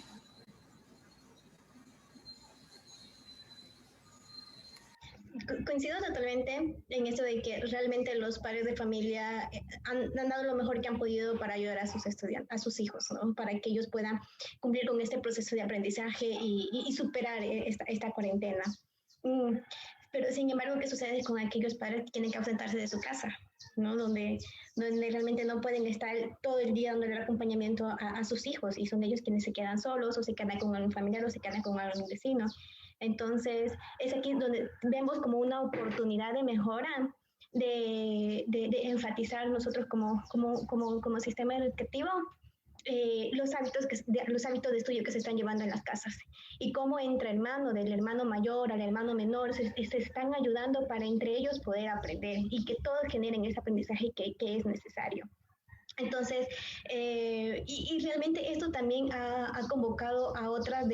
Coincido totalmente en esto de que realmente los padres de familia han dado lo mejor que han podido para ayudar a sus estudiantes, a sus hijos, ¿no? Para que ellos puedan cumplir con este proceso de aprendizaje y superar esta cuarentena. Pero sin embargo, ¿qué sucede con aquellos padres que tienen que ausentarse de su casa? ¿No? Donde realmente no pueden estar todo el día dando el acompañamiento a sus hijos y son ellos quienes se quedan solos o se quedan con algún familiar o se quedan con algún vecino. Entonces, es aquí donde vemos como una oportunidad de mejora, de enfatizar nosotros como sistema educativo los hábitos de estudio que se están llevando en las casas y cómo entre hermanos, del hermano mayor al hermano menor, se están ayudando para entre ellos poder aprender y que todos generen ese aprendizaje que es necesario. Entonces, y realmente esto también ha convocado a otras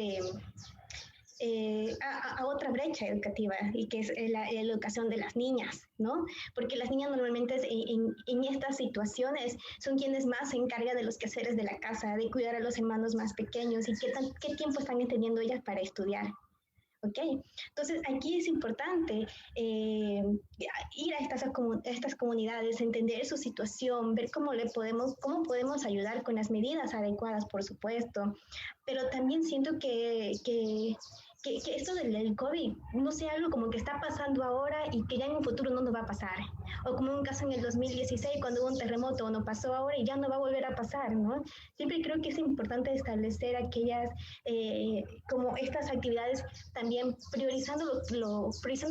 a otra brecha educativa y que es la educación de las niñas, ¿no? Porque las niñas normalmente en estas situaciones son quienes más se encargan de los quehaceres de la casa, de cuidar a los hermanos más pequeños y qué tiempo están teniendo ellas para estudiar. ¿Ok? Entonces aquí es importante ir a estas comunidades, entender su situación, ver cómo podemos ayudar con las medidas adecuadas, por supuesto, pero también siento que esto del COVID no sea algo como que está pasando ahora y que ya en un futuro no nos va a pasar. O como un caso en el 2016 cuando hubo un terremoto, no pasó ahora y ya no va a volver a pasar, ¿no? Siempre creo que es importante establecer aquellas, como estas actividades, también priorizando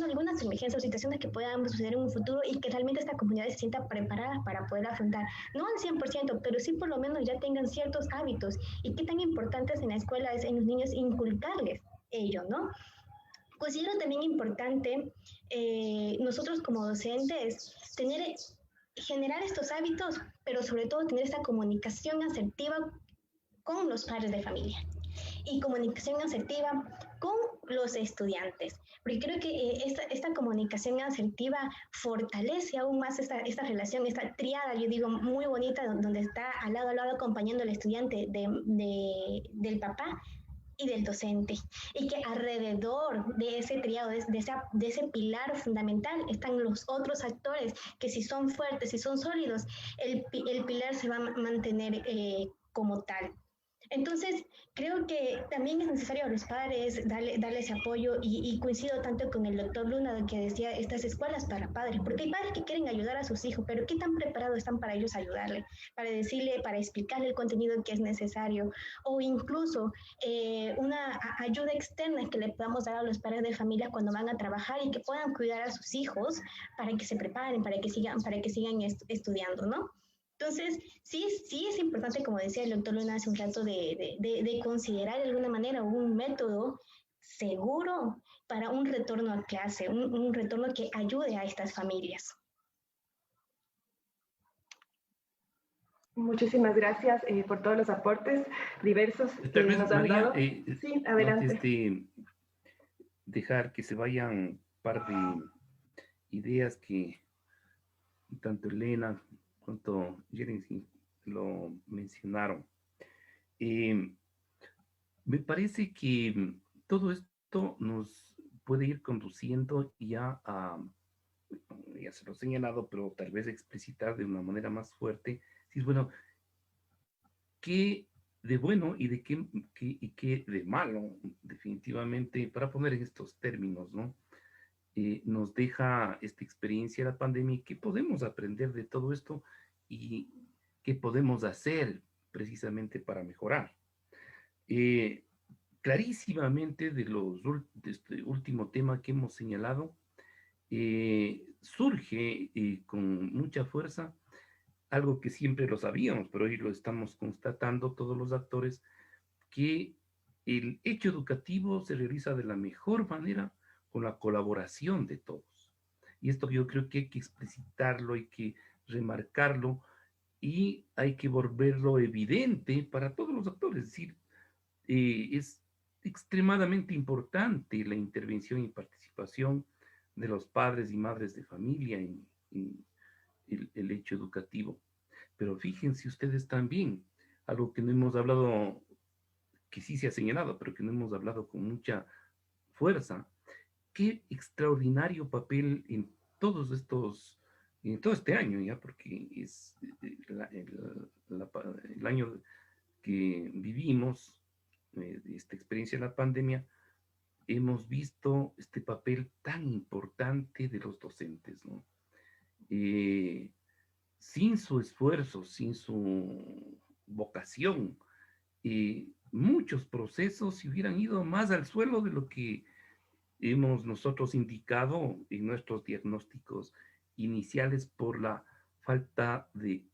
algunas emergencias o situaciones que puedan suceder en un futuro y que realmente esta comunidad se sienta preparada para poder afrontar. No al 100%, pero sí por lo menos ya tengan ciertos hábitos. Y qué tan importante es en la escuela es en los niños inculcarles ello, ¿no? Considero también importante nosotros como docentes generar estos hábitos, pero sobre todo tener esta comunicación asertiva con los padres de familia y comunicación asertiva con los estudiantes, porque creo que esta comunicación asertiva fortalece aún más esta relación, esta triada, yo digo, muy bonita, donde está al lado acompañando al estudiante del papá y del docente, y que alrededor de ese triado, de ese pilar fundamental, están los otros actores que si son fuertes, si son sólidos, el pilar se va a mantener como tal. Entonces, creo que también es necesario a los padres darle ese apoyo y coincido tanto con el doctor Luna que decía estas escuelas para padres, porque hay padres que quieren ayudar a sus hijos, pero ¿qué tan preparados están para ellos ayudarle? Para decirle, para explicarle el contenido que es necesario o incluso una ayuda externa que le podamos dar a los padres de familia cuando van a trabajar y que puedan cuidar a sus hijos para que se preparen, para que sigan estudiando, ¿no? Entonces, sí es importante, como decía el doctor Luna hace un rato, de considerar de alguna manera un método seguro para un retorno a clase, un retorno que ayude a estas familias. Muchísimas gracias por todos los aportes diversos que nos han dado. Sí, adelante. Dejar que se vayan un par de ideas que tanto Elena cuanto Jeremy lo mencionaron. Me parece que todo esto nos puede ir conduciendo ya a, ya se lo he señalado, pero tal vez explicitar de una manera más fuerte, si es bueno, qué de bueno y de qué de malo, definitivamente, para poner en estos términos, ¿no? Nos deja esta experiencia de la pandemia y qué podemos aprender de todo esto y qué podemos hacer precisamente para mejorar. Eh, Clarísimamente de este último tema que hemos señalado, surge con mucha fuerza algo que siempre lo sabíamos, pero hoy lo estamos constatando todos los actores, que el hecho educativo se realiza de la mejor manera con la colaboración de todos. Y esto yo creo que hay que explicitarlo, hay que remarcarlo y hay que volverlo evidente para todos los actores. Es decir, es extremadamente importante la intervención y participación de los padres y madres de familia en el hecho educativo. Pero fíjense ustedes también, algo que no hemos hablado, que sí se ha señalado, pero que no hemos hablado con mucha fuerza, qué extraordinario papel en todos estos, en todo este año, ya, porque es el año que vivimos, esta experiencia de la pandemia, hemos visto este papel tan importante de los docentes, ¿no? Eh, Sin su esfuerzo, sin su vocación, muchos procesos se hubieran ido más al suelo de lo que hemos nosotros indicado en nuestros diagnósticos iniciales por la falta de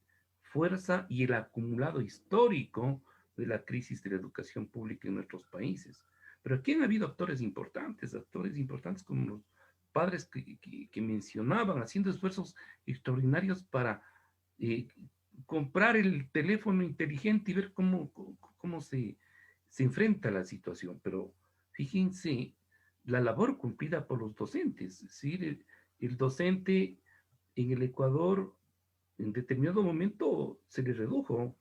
fuerza y el acumulado histórico de la crisis de la educación pública en nuestros países. Pero aquí han habido actores importantes como los padres que mencionaban, haciendo esfuerzos extraordinarios para eh, comprar el teléfono inteligente y ver cómo se enfrenta la situación. Pero fíjense la labor cumplida por los docentes. Es decir, el docente en el Ecuador en determinado momento se le redujo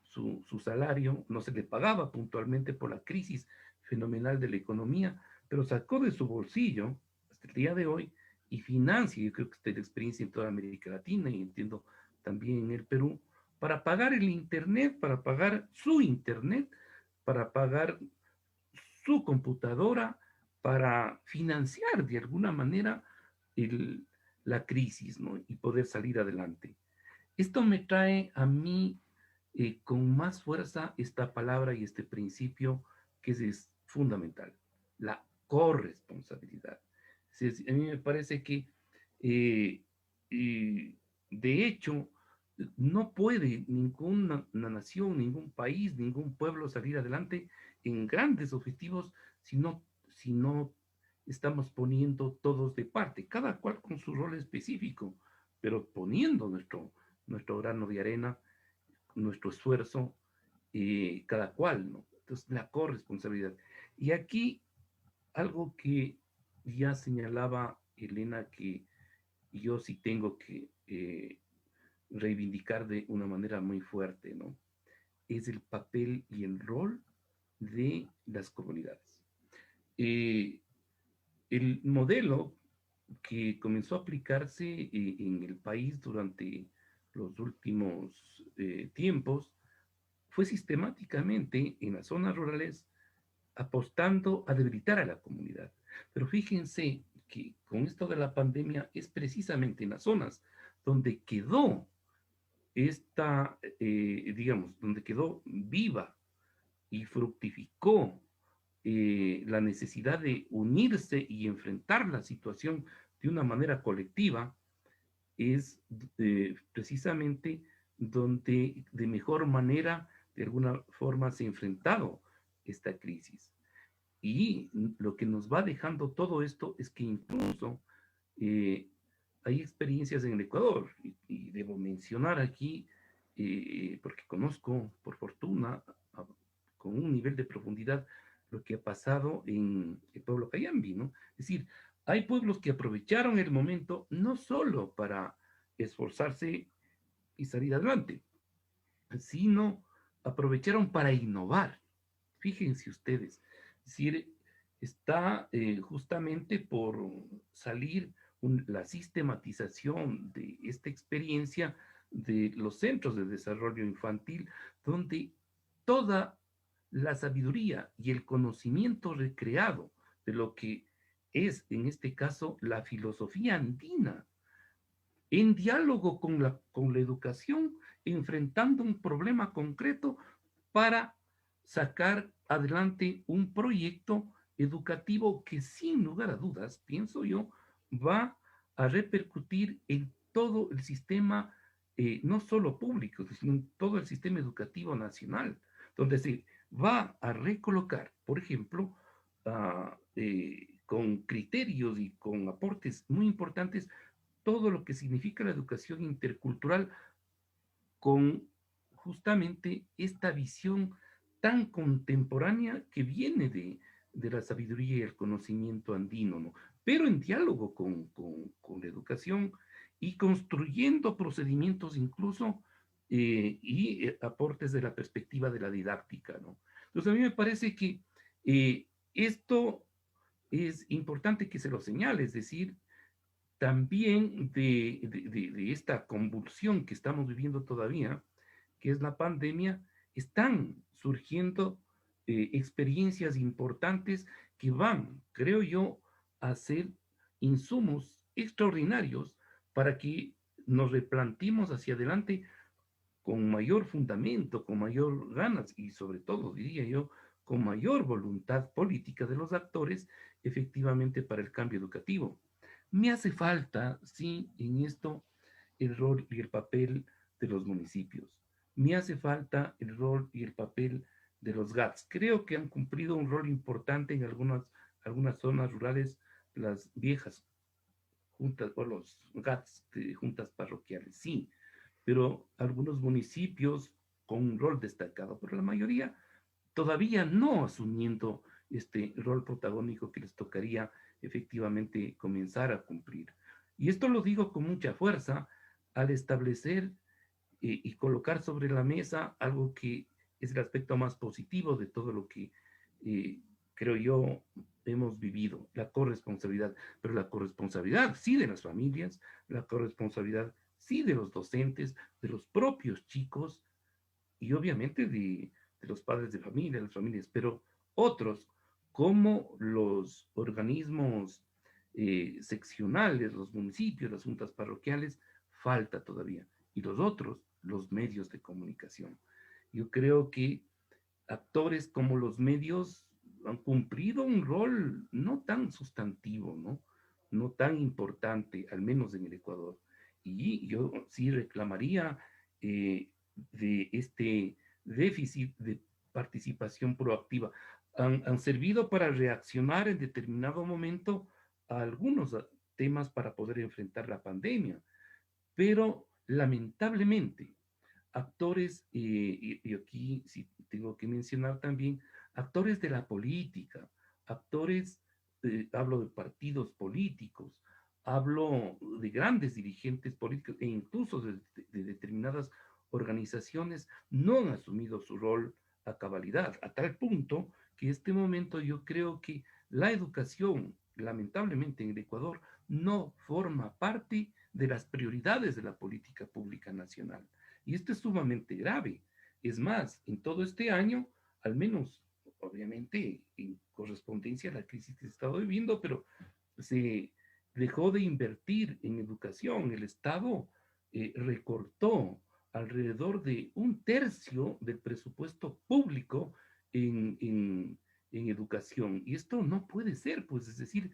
su salario, no se le pagaba puntualmente por la crisis fenomenal de la economía, pero sacó de su bolsillo hasta el día de hoy y financia, yo creo que esta es la experiencia en toda América Latina y entiendo también en el Perú, para pagar el Internet, para pagar su Internet, para pagar su computadora, para financiar de alguna manera la crisis, ¿no? Y poder salir adelante. Esto me trae a mí con más fuerza esta palabra y este principio que es fundamental, la corresponsabilidad. A mí me parece que, eh, de hecho, no puede ninguna nación, ningún país, ningún pueblo salir adelante en grandes objetivos si no estamos poniendo todos de parte, cada cual con su rol específico, pero poniendo nuestro grano de arena, nuestro esfuerzo, cada cual, ¿no? Entonces, la corresponsabilidad. Y aquí, algo que ya señalaba Elena, que yo sí tengo que reivindicar de una manera muy fuerte, ¿no? Es el papel y el rol de las comunidades. El modelo que comenzó a aplicarse en el país durante los últimos tiempos fue sistemáticamente en las zonas rurales apostando a debilitar a la comunidad. Pero fíjense que con esto de la pandemia es precisamente en las zonas donde quedó digamos, donde quedó viva y fructificó la necesidad de unirse y enfrentar la situación de una manera colectiva, es precisamente donde de mejor manera, de alguna forma, se ha enfrentado esta crisis. Y lo que nos va dejando todo esto es que incluso hay experiencias en el Ecuador, y debo mencionar aquí, porque conozco por fortuna, con un nivel de profundidad, lo que ha pasado en el pueblo Cayambi, ¿no? Es decir, hay pueblos que aprovecharon el momento no solo para esforzarse y salir adelante, sino aprovecharon para innovar. Fíjense ustedes, es decir, está justamente por salir la sistematización de esta experiencia de los centros de desarrollo infantil, donde toda la sabiduría y el conocimiento recreado de lo que es, en este caso, la filosofía andina, en diálogo con la educación, enfrentando un problema concreto para sacar adelante un proyecto educativo que sin lugar a dudas, pienso yo, va a repercutir en todo el sistema, no solo público, sino en todo el sistema educativo nacional, donde se va a recolocar, por ejemplo, con criterios y con aportes muy importantes, todo lo que significa la educación intercultural con justamente esta visión tan contemporánea que viene de la sabiduría y el conocimiento andino, ¿no? Pero en diálogo con la educación y construyendo procedimientos incluso aportes de la perspectiva de la didáctica, ¿no? Entonces a mí me parece que esto es importante que se lo señale, es decir, también de esta convulsión que estamos viviendo todavía, que es la pandemia, están surgiendo experiencias importantes que van, creo yo, a ser insumos extraordinarios para que nos replanteemos hacia adelante con mayor fundamento, con mayor ganas y sobre todo, diría yo, con mayor voluntad política de los actores, efectivamente, para el cambio educativo. Me hace falta, sí, en esto el rol y el papel de los municipios. Me hace falta el rol y el papel de los GATS. Creo que han cumplido un rol importante en algunas zonas rurales, las viejas juntas o los GATS de juntas parroquiales, sí, pero algunos municipios con un rol destacado, pero la mayoría todavía no asumiendo este rol protagónico que les tocaría efectivamente comenzar a cumplir. Y esto lo digo con mucha fuerza al establecer y colocar sobre la mesa algo que es el aspecto más positivo de todo lo que creo yo hemos vivido, la corresponsabilidad, pero la corresponsabilidad sí de las familias, la corresponsabilidad sí de los docentes, de los propios chicos y obviamente de los padres de familia, las familias, pero otros como los organismos seccionales, los municipios, las juntas parroquiales, falta todavía. Y los otros, los medios de comunicación. Yo creo que actores como los medios han cumplido un rol no tan sustantivo, ¿no? No tan importante, al menos en el Ecuador. Y yo sí reclamaría de este déficit de participación proactiva. Han servido para reaccionar en determinado momento a algunos temas para poder enfrentar la pandemia, pero lamentablemente actores, y aquí sí tengo que mencionar también, actores de la política, actores, hablo de partidos políticos, hablo de grandes dirigentes políticos e incluso de determinadas organizaciones, no han asumido su rol a cabalidad, a tal punto que este momento yo creo que la educación, lamentablemente en el Ecuador, no forma parte de las prioridades de la política pública nacional. Y esto es sumamente grave. Es más, en todo este año, al menos, obviamente, en correspondencia a la crisis que se estaba viviendo, pero se dejó de invertir en educación. El Estado recortó alrededor de 1/3 del presupuesto público en educación. Y esto no puede ser, pues, es decir,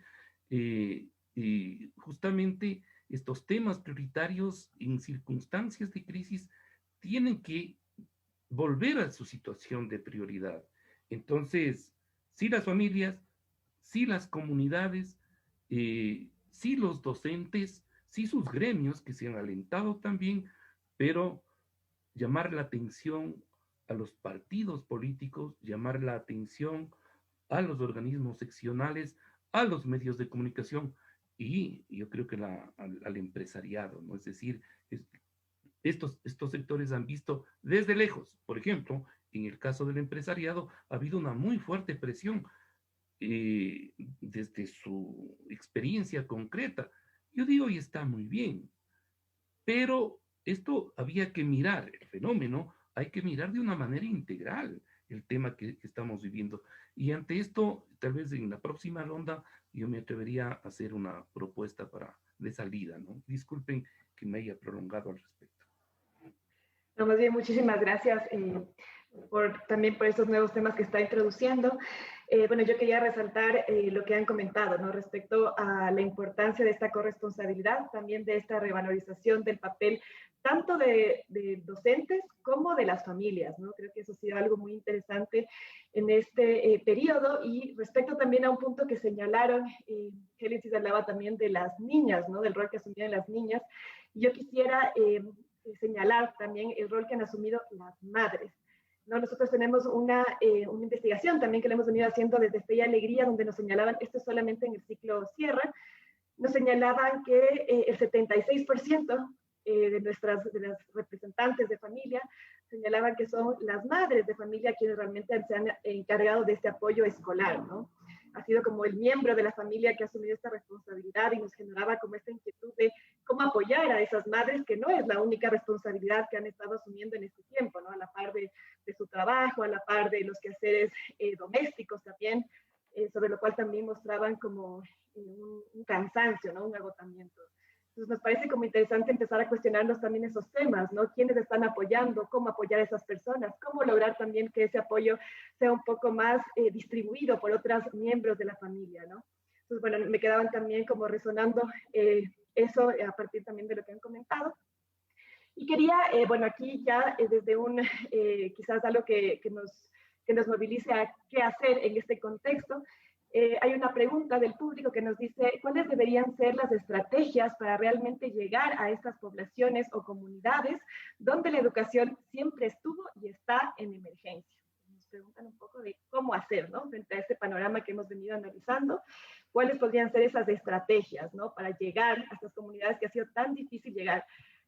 justamente estos temas prioritarios en circunstancias de crisis tienen que volver a su situación de prioridad. Entonces, sí las familias, sí las comunidades, sí los docentes, sí sus gremios que se han alentado también, pero llamar la atención a los partidos políticos, llamar la atención a los organismos seccionales, a los medios de comunicación y yo creo que al empresariado, ¿no? Es decir, estos sectores han visto desde lejos, por ejemplo, en el caso del empresariado ha habido una muy fuerte presión desde su experiencia concreta. Yo digo, y está muy bien, pero esto había que mirar, el fenómeno, hay que mirar de una manera integral el tema que estamos viviendo. Y ante esto, tal vez en la próxima ronda, yo me atrevería a hacer una propuesta de salida, ¿no? Disculpen que me haya prolongado al respecto. No, más bien, muchísimas gracias también por estos nuevos temas que está introduciendo. Bueno, yo quería resaltar lo que han comentado, ¿no? Respecto a la importancia de esta corresponsabilidad, también de esta revalorización del papel tanto de docentes como de las familias, ¿no? Creo que eso ha sido algo muy interesante en este periodo. Y respecto también a un punto que señalaron, Génesis hablaba también de las niñas, ¿no? Del rol que asumían las niñas. Y yo quisiera señalar también el rol que han asumido las madres. ¿No? Nosotros tenemos una investigación también que le hemos venido haciendo desde Fe y Alegría, donde nos señalaban, esto es solamente en el ciclo Sierra, nos señalaban que el 76% de las representantes de familia señalaban que son las madres de familia quienes realmente se han encargado de este apoyo escolar, ¿no? Ha sido como el miembro de la familia que ha asumido esta responsabilidad y nos generaba como esta inquietud de cómo apoyar a esas madres, que no es la única responsabilidad que han estado asumiendo en este tiempo, ¿no? A la par de su trabajo, a la par de los quehaceres domésticos también, sobre lo cual también mostraban como un cansancio, ¿no? Un agotamiento. Entonces nos parece como interesante empezar a cuestionarnos también esos temas, ¿no? ¿Quiénes están apoyando? ¿Cómo apoyar a esas personas? ¿Cómo lograr también que ese apoyo sea un poco más distribuido por otros miembros de la familia, ¿no? Entonces, bueno, me quedaban también como resonando eso a partir también de lo que han comentado. Y quería, bueno, aquí ya desde quizás algo que nos movilice a qué hacer en este contexto, hay una pregunta del público que nos dice, ¿cuáles deberían ser las estrategias para realmente llegar a estas poblaciones o comunidades donde la educación siempre estuvo y está en emergencia? Nos preguntan un poco de cómo hacer, ¿no? Frente a este panorama que hemos venido analizando, ¿cuáles podrían ser esas estrategias, ¿no? Para llegar a estas comunidades que ha sido tan difícil llegar.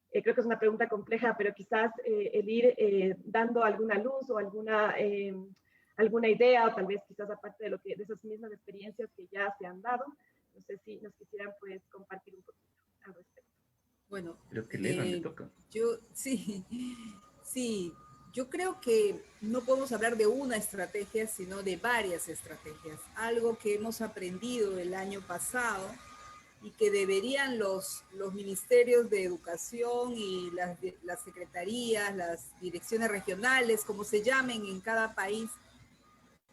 Creo que es una pregunta compleja, pero quizás el ir dando alguna luz o alguna idea, o tal vez quizás aparte de esas mismas experiencias que ya se han dado, no sé si nos quisieran pues compartir un poquito al respecto. Bueno, creo que Elena le toca. Yo creo que no podemos hablar de una estrategia, sino de varias estrategias. Algo que hemos aprendido el año pasado y que deberían los ministerios de educación y las secretarías, las direcciones regionales, como se llamen en cada país,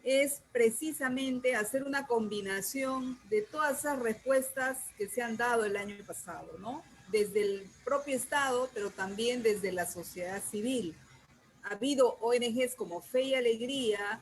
es precisamente hacer una combinación de todas esas respuestas que se han dado el año pasado, ¿no? Desde el propio Estado, pero también desde la sociedad civil. Ha habido ONGs como Fe y Alegría,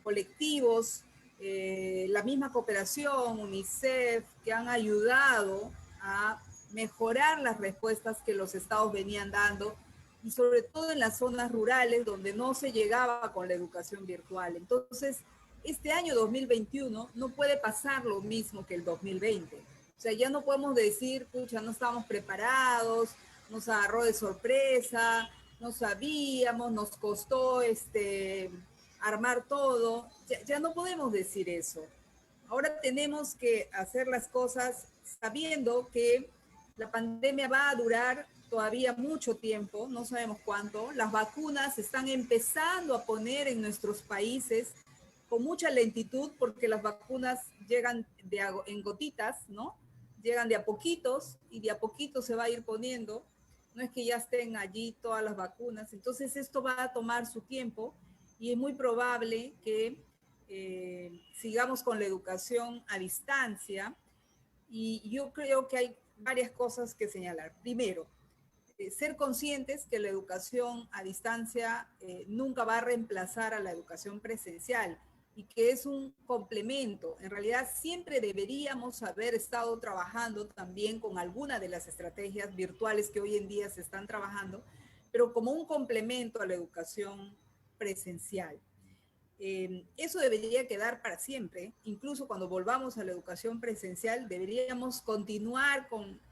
colectivos, la misma cooperación, UNICEF, que han ayudado a mejorar las respuestas que los estados venían dando, y sobre todo en las zonas rurales donde no se llegaba con la educación virtual. Entonces, este año 2021 no puede pasar lo mismo que el 2020. O sea, ya no podemos decir, pucha, no estábamos preparados, nos agarró de sorpresa, no sabíamos, nos costó armar todo. Ya no podemos decir eso. Ahora tenemos que hacer las cosas sabiendo que la pandemia va a durar todavía mucho tiempo, no sabemos cuánto. Las vacunas se están empezando a poner en nuestros países con mucha lentitud porque las vacunas llegan en gotitas, ¿no? Llegan de a poquitos y de a poquito se va a ir poniendo. No es que ya estén allí todas las vacunas. Entonces esto va a tomar su tiempo y es muy probable que sigamos con la educación a distancia. Y yo creo que hay varias cosas que señalar. Primero, ser conscientes que la educación a distancia nunca va a reemplazar a la educación presencial y que es un complemento. En realidad siempre deberíamos haber estado trabajando también con alguna de las estrategias virtuales que hoy en día se están trabajando, pero como un complemento a la educación presencial. Eso debería quedar para siempre. Incluso cuando volvamos a la educación presencial, deberíamos continuar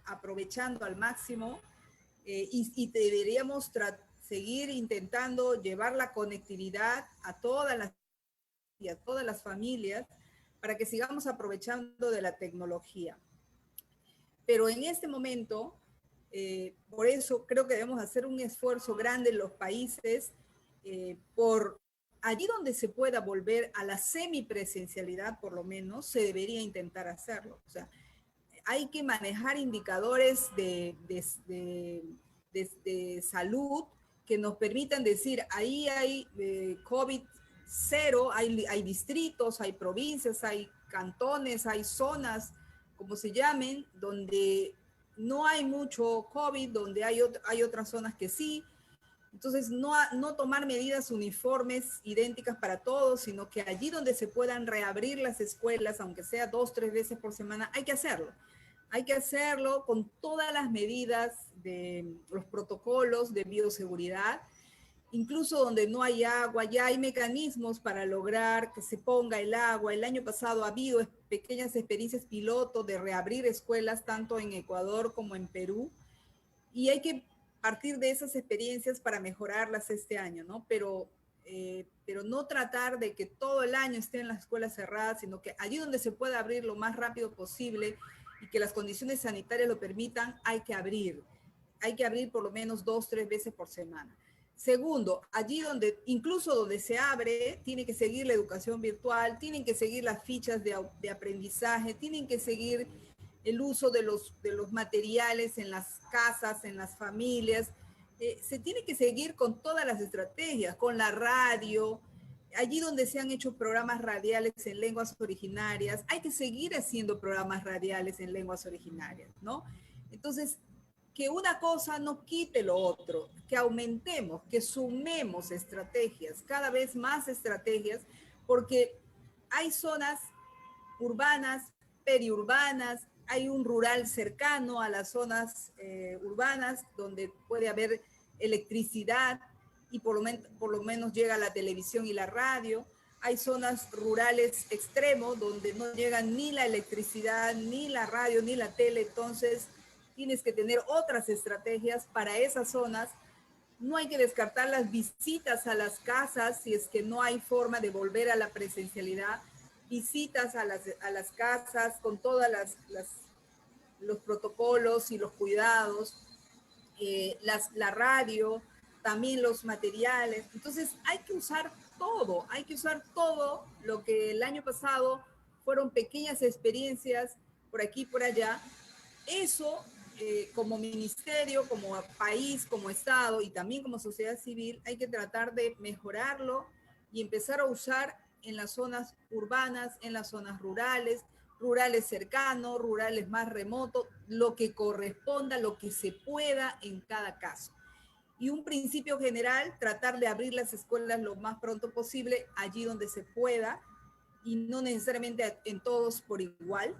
aprovechando al máximo y deberíamos seguir intentando llevar la conectividad a todas las familias para que sigamos aprovechando de la tecnología. Pero en este momento, por eso creo que debemos hacer un esfuerzo grande en los países por allí donde se pueda volver a la semipresencialidad, por lo menos, se debería intentar hacerlo. O sea, hay que manejar indicadores de salud que nos permitan decir, ahí hay COVID cero, hay distritos, hay provincias, hay cantones, hay zonas, como se llamen, donde no hay mucho COVID, donde hay otras zonas que sí. Entonces, no tomar medidas uniformes, idénticas para todos, sino que allí donde se puedan reabrir las escuelas, aunque sea 2 o 3 veces por semana, hay que hacerlo. Hay que hacerlo con todas las medidas de los protocolos de bioseguridad, incluso donde no hay agua, ya hay mecanismos para lograr que se ponga el agua. El año pasado ha habido pequeñas experiencias piloto de reabrir escuelas, tanto en Ecuador como en Perú, y hay que partir de esas experiencias para mejorarlas este año, ¿no? Pero no tratar de que todo el año estén las escuelas cerradas, sino que allí donde se pueda abrir lo más rápido posible y que las condiciones sanitarias lo permitan, hay que abrir. Hay que abrir por lo menos 2 o 3 veces por semana. Segundo, allí donde, incluso donde se abre, tiene que seguir la educación virtual, tienen que seguir las fichas de aprendizaje, tienen que seguir el uso de los materiales en las casas, en las familias. Se tiene que seguir con todas las estrategias, con la radio, allí donde se han hecho programas radiales en lenguas originarias, hay que seguir haciendo programas radiales en lenguas originarias, ¿no? Entonces, que una cosa no quite lo otro, que aumentemos, que sumemos estrategias, cada vez más estrategias, porque hay zonas urbanas, periurbanas, hay un rural cercano a las zonas urbanas donde puede haber electricidad y por lo menos llega la televisión y la radio. Hay zonas rurales extremos donde no llegan ni la electricidad, ni la radio, ni la tele. Entonces tienes que tener otras estrategias para esas zonas. No hay que descartar las visitas a las casas si es que no hay forma de volver a la presencialidad. Visitas a las casas con todos los protocolos y los cuidados, la radio, también los materiales. Entonces hay que usar todo lo que el año pasado fueron pequeñas experiencias por aquí y por allá. Eso como ministerio, como país, como Estado y también como sociedad civil, hay que tratar de mejorarlo y empezar a usar en las zonas urbanas, en las zonas rurales, rurales cercanos, rurales más remotos, lo que corresponda, lo que se pueda en cada caso. Y un principio general, tratar de abrir las escuelas lo más pronto posible, allí donde se pueda, y no necesariamente en todos por igual.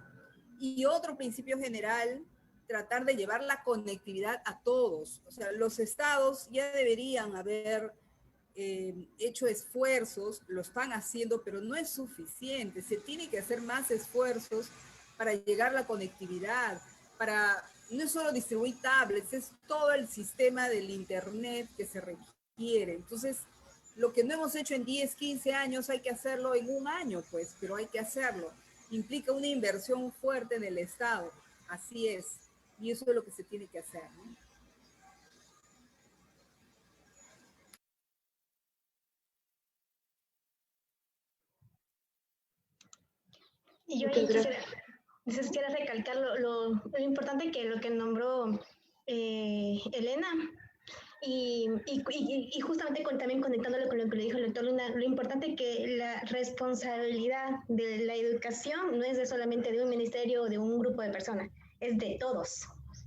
Y otro principio general, tratar de llevar la conectividad a todos. O sea, los estados ya deberían haber hecho esfuerzos, lo están haciendo, pero no es suficiente. Se tiene que hacer más esfuerzos para llegar a la conectividad, no es solo distribuir tablets, es todo el sistema del internet que se requiere. Entonces, lo que no hemos hecho en 10, 15 años, hay que hacerlo en un año, pues, pero hay que hacerlo. Implica una inversión fuerte en el Estado, así es, y eso es lo que se tiene que hacer, ¿no? Y yo quisiera recalcar lo importante que lo que nombró Elena, y justamente también conectándolo con lo que le dijo el doctor Luna, lo importante que la responsabilidad de la educación no es solamente de un ministerio o de un grupo de personas, es de todos,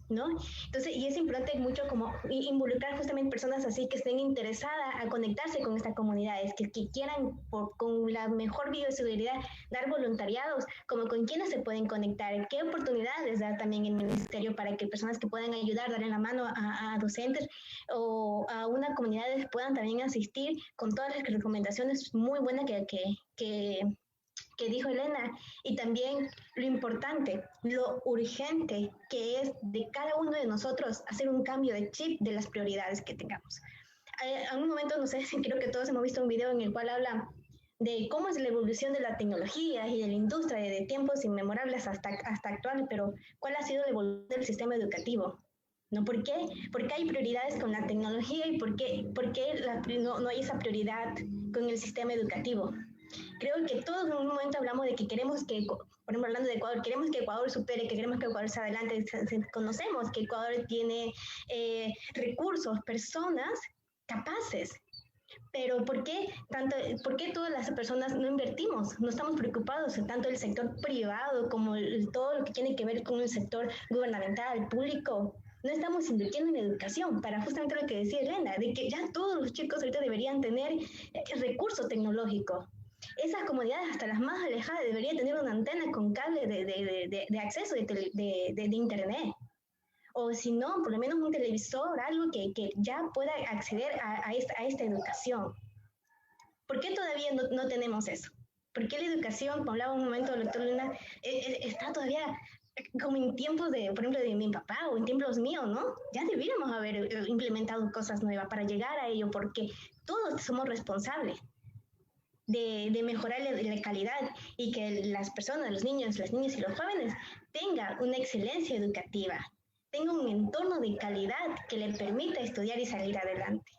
¿no? Entonces, y es importante mucho como involucrar justamente personas así que estén interesadas a conectarse con estas comunidades, que quieran con la mejor bioseguridad dar voluntariados, como con quienes se pueden conectar, qué oportunidades da también el ministerio para que personas que puedan ayudar, darle la mano a docentes o a una comunidad puedan también asistir con todas las recomendaciones muy buenas que dijo Elena, y también lo importante, lo urgente que es de cada uno de nosotros hacer un cambio de chip de las prioridades que tengamos. En un momento, no sé, creo que todos hemos visto un video en el cual habla de cómo es la evolución de la tecnología y de la industria de tiempos inmemorables hasta actual, pero ¿cuál ha sido la evolución del sistema educativo? ¿No? ¿Por qué? Porque hay prioridades con la tecnología y por qué no hay esa prioridad con el sistema educativo. Creo que todos en un momento hablamos de que queremos que, por ejemplo, hablando de Ecuador, queremos que Ecuador supere, que queremos que Ecuador se adelante, conocemos que Ecuador tiene recursos, personas capaces, pero ¿por qué todas las personas no invertimos? No estamos preocupados, tanto el sector privado como todo lo que tiene que ver con el sector gubernamental, público. No estamos invirtiendo en educación para justamente lo que decía Elena, de que ya todos los chicos ahorita deberían tener recurso tecnológico. Esas comunidades, hasta las más alejadas, deberían tener una antena con cable de acceso de internet. O si no, por lo menos un televisor, algo que ya pueda acceder a esta educación. ¿Por qué todavía no tenemos eso? ¿Por qué la educación, como hablaba un momento el doctor Luna, está todavía como en tiempos de, por ejemplo, de mi papá o en tiempos míos, ¿no? Ya debiéramos haber implementado cosas nuevas para llegar a ello, porque todos somos responsables de mejorar la calidad y que las personas, los niños, las niñas y los jóvenes tengan una excelencia educativa, tengan un entorno de calidad que le permita estudiar y salir adelante.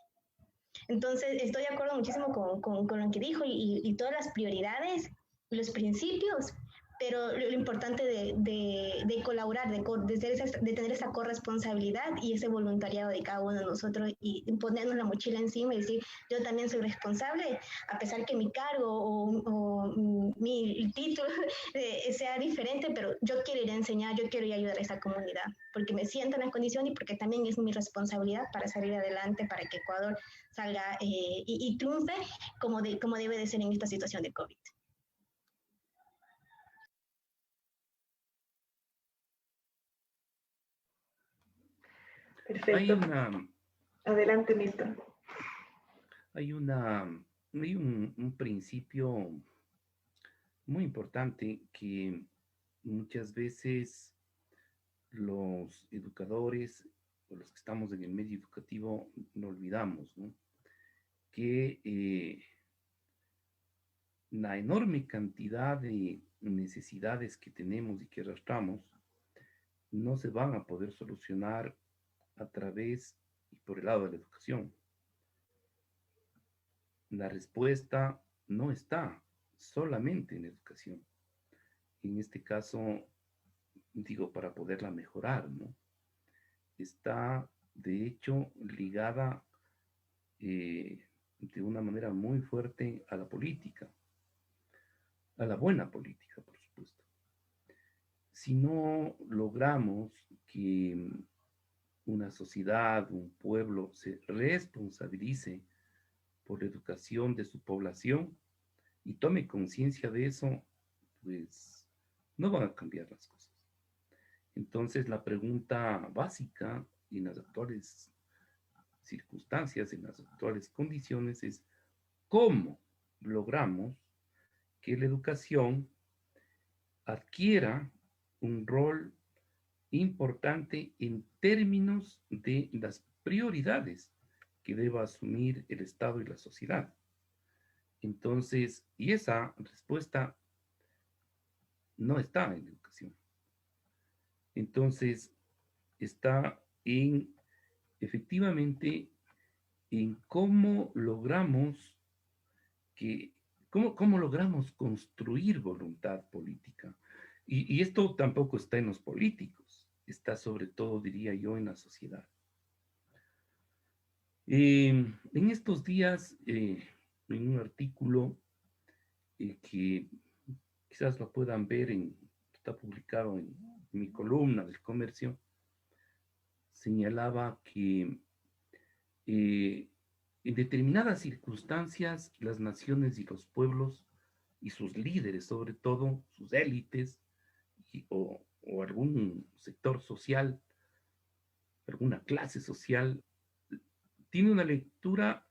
Entonces, estoy de acuerdo muchísimo con lo que dijo y todas las prioridades, los principios, pero lo importante de colaborar, de tener esa corresponsabilidad y ese voluntariado de cada uno de nosotros y ponernos la mochila encima y decir, yo también soy responsable, a pesar que mi cargo o mi título sea diferente, pero yo quiero ir a enseñar, yo quiero ir a ayudar a esa comunidad, porque me siento en la condición y porque también es mi responsabilidad para salir adelante, para que Ecuador salga y triunfe como debe de ser en esta situación de COVID. Perfecto. Adelante, Milton. Hay un principio muy importante que muchas veces los educadores o los que estamos en el medio educativo no olvidamos, ¿no? Que la enorme cantidad de necesidades que tenemos y que arrastramos no se van a poder solucionar a través y por el lado de la educación. La respuesta no está solamente en la educación. En este caso, digo, para poderla mejorar, ¿no? Está, de hecho, ligada de una manera muy fuerte a la política, a la buena política, por supuesto. Si no logramos que una sociedad, un pueblo se responsabilice por la educación de su población y tome conciencia de eso, pues no van a cambiar las cosas. Entonces, la pregunta básica en las actuales circunstancias, en las actuales condiciones, es ¿cómo logramos que la educación adquiera un rol importante en términos de las prioridades que deba asumir el Estado y la sociedad? Entonces, y esa respuesta no está en la educación. Entonces, está efectivamente, en cómo logramos cómo logramos construir voluntad política. Y esto tampoco está en los políticos, está sobre todo, diría yo, en la sociedad. En estos días, en un artículo que quizás lo puedan ver, está publicado en mi columna del Comercio, señalaba que en determinadas circunstancias las naciones y los pueblos y sus líderes, sobre todo sus élites o algún sector social, alguna clase social, tiene una lectura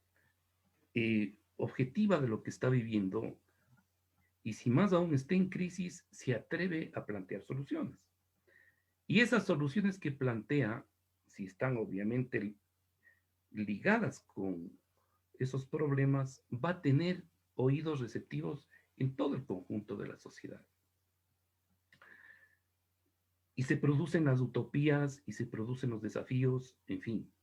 objetiva de lo que está viviendo y si más aún está en crisis, se atreve a plantear soluciones. Y esas soluciones que plantea, si están obviamente ligadas con esos problemas va a tener oídos receptivos en todo el conjunto de la sociedad. Y se producen las utopías y se producen los desafíos, en fin.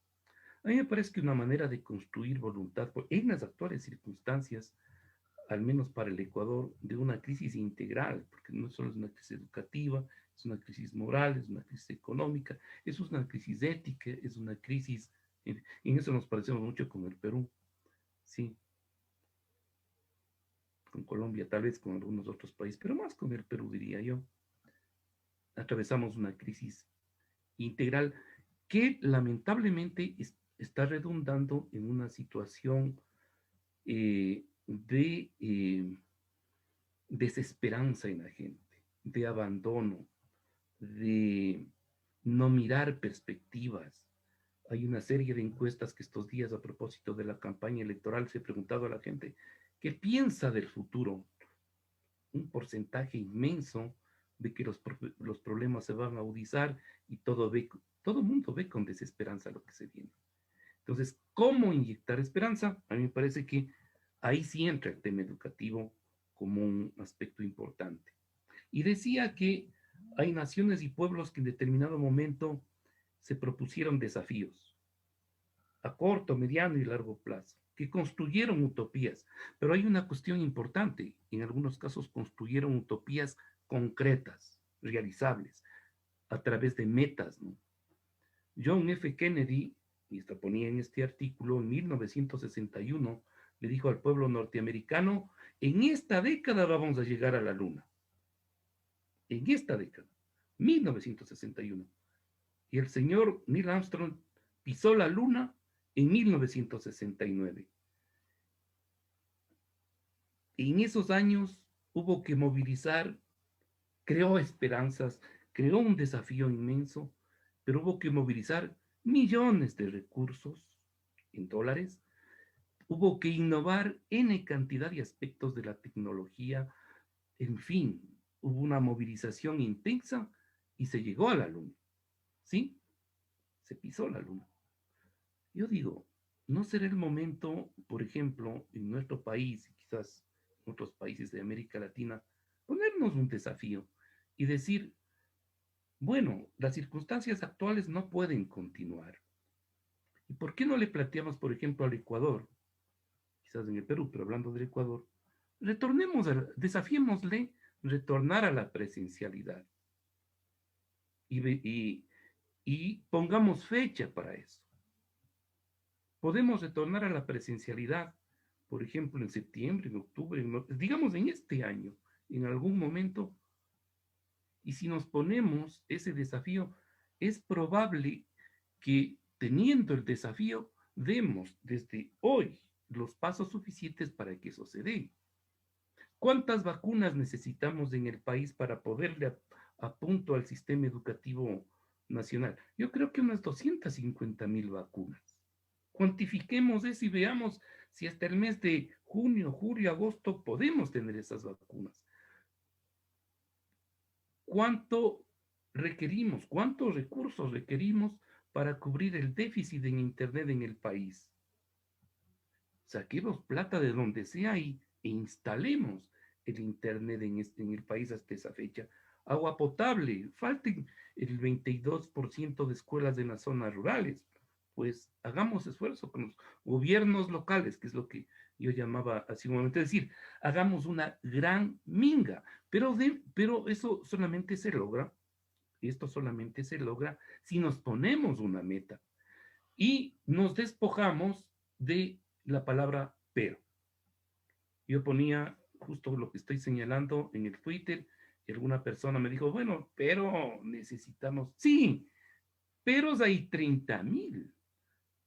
A mí me parece que una manera de construir voluntad en las actuales circunstancias, al menos para el Ecuador, de una crisis integral, porque no solo es una crisis educativa, es una crisis moral, es una crisis económica, es una crisis ética, es una crisis, en eso nos parecemos mucho con el Perú, sí, con Colombia, tal vez con algunos otros países, pero más con el Perú, diría yo. Atravesamos una crisis integral que lamentablemente está redundando en una situación de desesperanza en la gente, de abandono, de no mirar perspectivas. Hay una serie de encuestas que estos días, a propósito de la campaña electoral, se ha preguntado a la gente qué piensa del futuro. Un porcentaje inmenso de que los problemas se van a agudizar y todo el mundo ve con desesperanza lo que se viene. Entonces, ¿cómo inyectar esperanza? A mí me parece que ahí sí entra el tema educativo como un aspecto importante. Y decía que hay naciones y pueblos que en determinado momento se propusieron desafíos a corto, mediano y largo plazo, que construyeron utopías, pero hay una cuestión importante, en algunos casos construyeron utopías concretas, realizables, a través de metas, ¿no? John F. Kennedy, y esto ponía en este artículo, en 1961, le dijo al pueblo norteamericano, en esta década vamos a llegar a la luna. En esta década, 1961. Y el señor Neil Armstrong pisó la luna en 1969. En esos años hubo que movilizar, creó esperanzas, creó un desafío inmenso, pero hubo que movilizar millones de recursos en dólares, hubo que innovar N cantidad de aspectos de la tecnología, en fin, hubo una movilización intensa y se llegó a la luna, ¿sí? Se pisó la luna. Yo digo, ¿no será el momento, por ejemplo, en nuestro país y quizás en otros países de América Latina, ponernos un desafío y decir, bueno, las circunstancias actuales no pueden continuar? ¿Y por qué no le planteamos, por ejemplo, al Ecuador, quizás en el Perú, pero hablando del Ecuador, desafiémosle retornar a la presencialidad y pongamos fecha para eso? Podemos retornar a la presencialidad, por ejemplo, en septiembre, en octubre, digamos en este año, en algún momento. Y si nos ponemos ese desafío, es probable que teniendo el desafío, demos desde hoy los pasos suficientes para que eso se dé. ¿Cuántas vacunas necesitamos en el país para poderle a punto al sistema educativo nacional? Yo creo que unas 250,000 vacunas. Cuantifiquemos eso y veamos si hasta el mes de junio, julio, agosto podemos tener esas vacunas. ¿Cuánto requerimos? ¿Cuántos recursos requerimos para cubrir el déficit en Internet en el país? Saquemos plata de donde sea e instalemos el Internet en el país hasta esa fecha. Agua potable, falten el 22% de escuelas en las zonas rurales. Pues hagamos esfuerzo con los gobiernos locales, que es lo que yo llamaba hace un momento, es decir, hagamos una gran minga, pero eso solamente se logra, esto solamente se logra si nos ponemos una meta y nos despojamos de la palabra pero. Yo ponía justo lo que estoy señalando en el Twitter y alguna persona me dijo, bueno, pero necesitamos, sí, peros hay 30,000.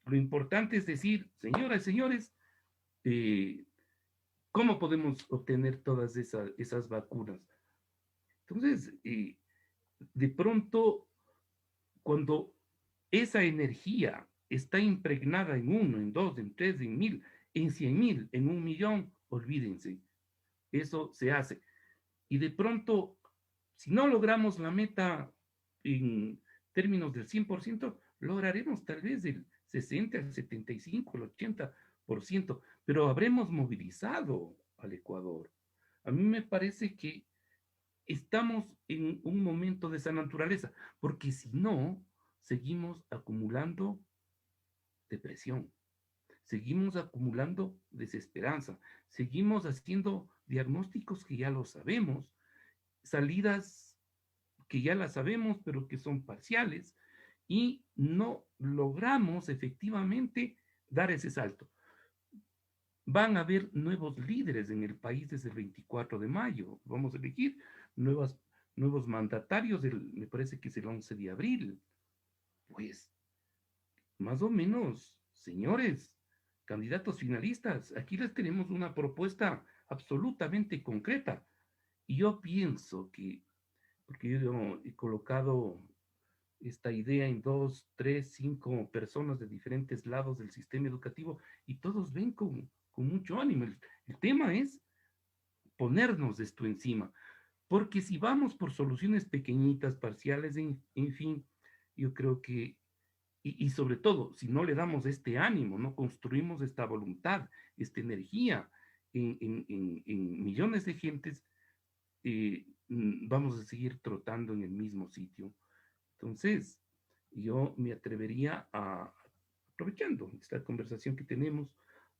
Lo importante es decir, señoras y señores, ¿cómo podemos obtener todas esas vacunas? Entonces, de pronto, cuando esa energía está impregnada en 1, en 2, en 3, en 1,000, en 100,000, en 1,000,000, olvídense, eso se hace. Y de pronto, si no logramos la meta en términos del 100%, lograremos tal vez el 60, el 75, el 80%, pero habremos movilizado al Ecuador. A mí me parece que estamos en un momento de esa naturaleza, porque si no, seguimos acumulando depresión, seguimos acumulando desesperanza, seguimos haciendo diagnósticos que ya lo sabemos, salidas que ya las sabemos, pero que son parciales, y no logramos efectivamente dar ese salto. Van a haber nuevos líderes en el país desde el 24 de mayo. Vamos a elegir nuevos mandatarios, me parece que es el 11 de abril. Pues, más o menos, señores, candidatos finalistas, aquí les tenemos una propuesta absolutamente concreta. Y yo pienso que, porque yo he colocado esta idea en 2, 3, 5 personas de diferentes lados del sistema educativo y todos ven con mucho ánimo. El tema es ponernos esto encima, porque si vamos por soluciones pequeñitas, parciales, en fin, yo creo que, y sobre todo, si no le damos este ánimo, no construimos esta voluntad, esta energía en millones de gentes, vamos a seguir trotando en el mismo sitio. Entonces, yo me atrevería a, aprovechando esta conversación que tenemos,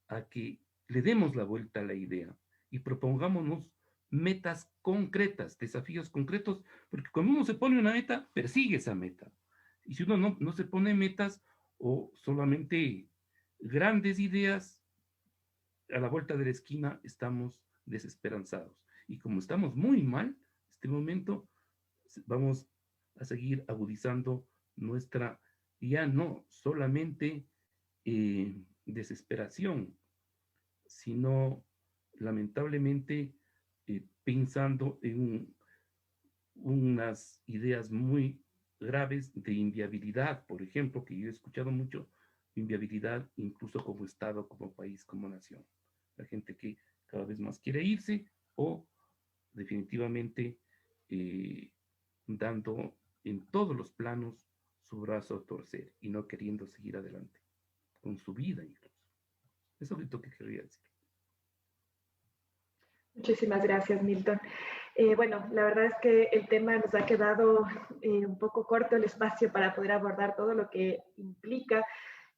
a que le demos la vuelta a la idea y propongámonos metas concretas, desafíos concretos, porque cuando uno se pone una meta, persigue esa meta. Y si uno no se pone metas o solamente grandes ideas, a la vuelta de la esquina estamos desesperanzados. Y como estamos muy mal en este momento, vamos a seguir agudizando nuestra, ya no solamente desesperación, sino lamentablemente pensando en unas ideas muy graves de inviabilidad, por ejemplo, que yo he escuchado mucho, inviabilidad incluso como Estado, como país, como nación. La gente que cada vez más quiere irse o definitivamente dando en todos los planos su brazo a torcer y no queriendo seguir adelante con su vida incluso. Eso es lo que quería decir. Muchísimas gracias, Milton. Bueno, la verdad es que el tema nos ha quedado un poco corto el espacio para poder abordar todo lo que implica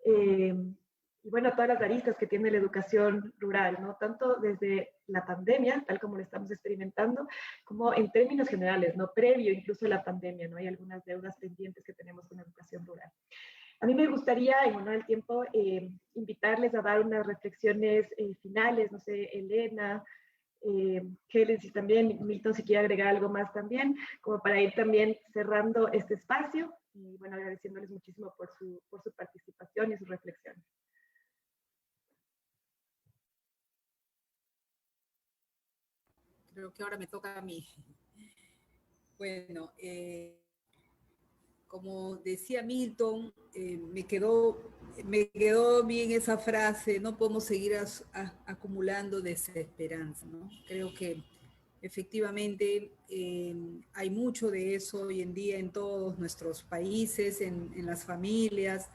y bueno, todas las aristas que tiene la educación rural, ¿no? Tanto desde la pandemia, tal como lo estamos experimentando, como en términos generales, ¿no? Previo incluso a la pandemia, ¿no? Hay algunas deudas pendientes que tenemos con la educación rural. A mí me gustaría, en honor al tiempo, invitarles a dar unas reflexiones finales, no sé, Elena, Helen, si también, Milton, si quiere agregar algo más también, como para ir también cerrando este espacio y bueno, agradeciéndoles muchísimo por su participación y su reflexión. Creo que ahora me toca a mí. Bueno, como decía Milton, me quedó bien esa frase, no podemos seguir acumulando desesperanza, ¿no? Creo que efectivamente hay mucho de eso hoy en día en todos nuestros países, en las familias.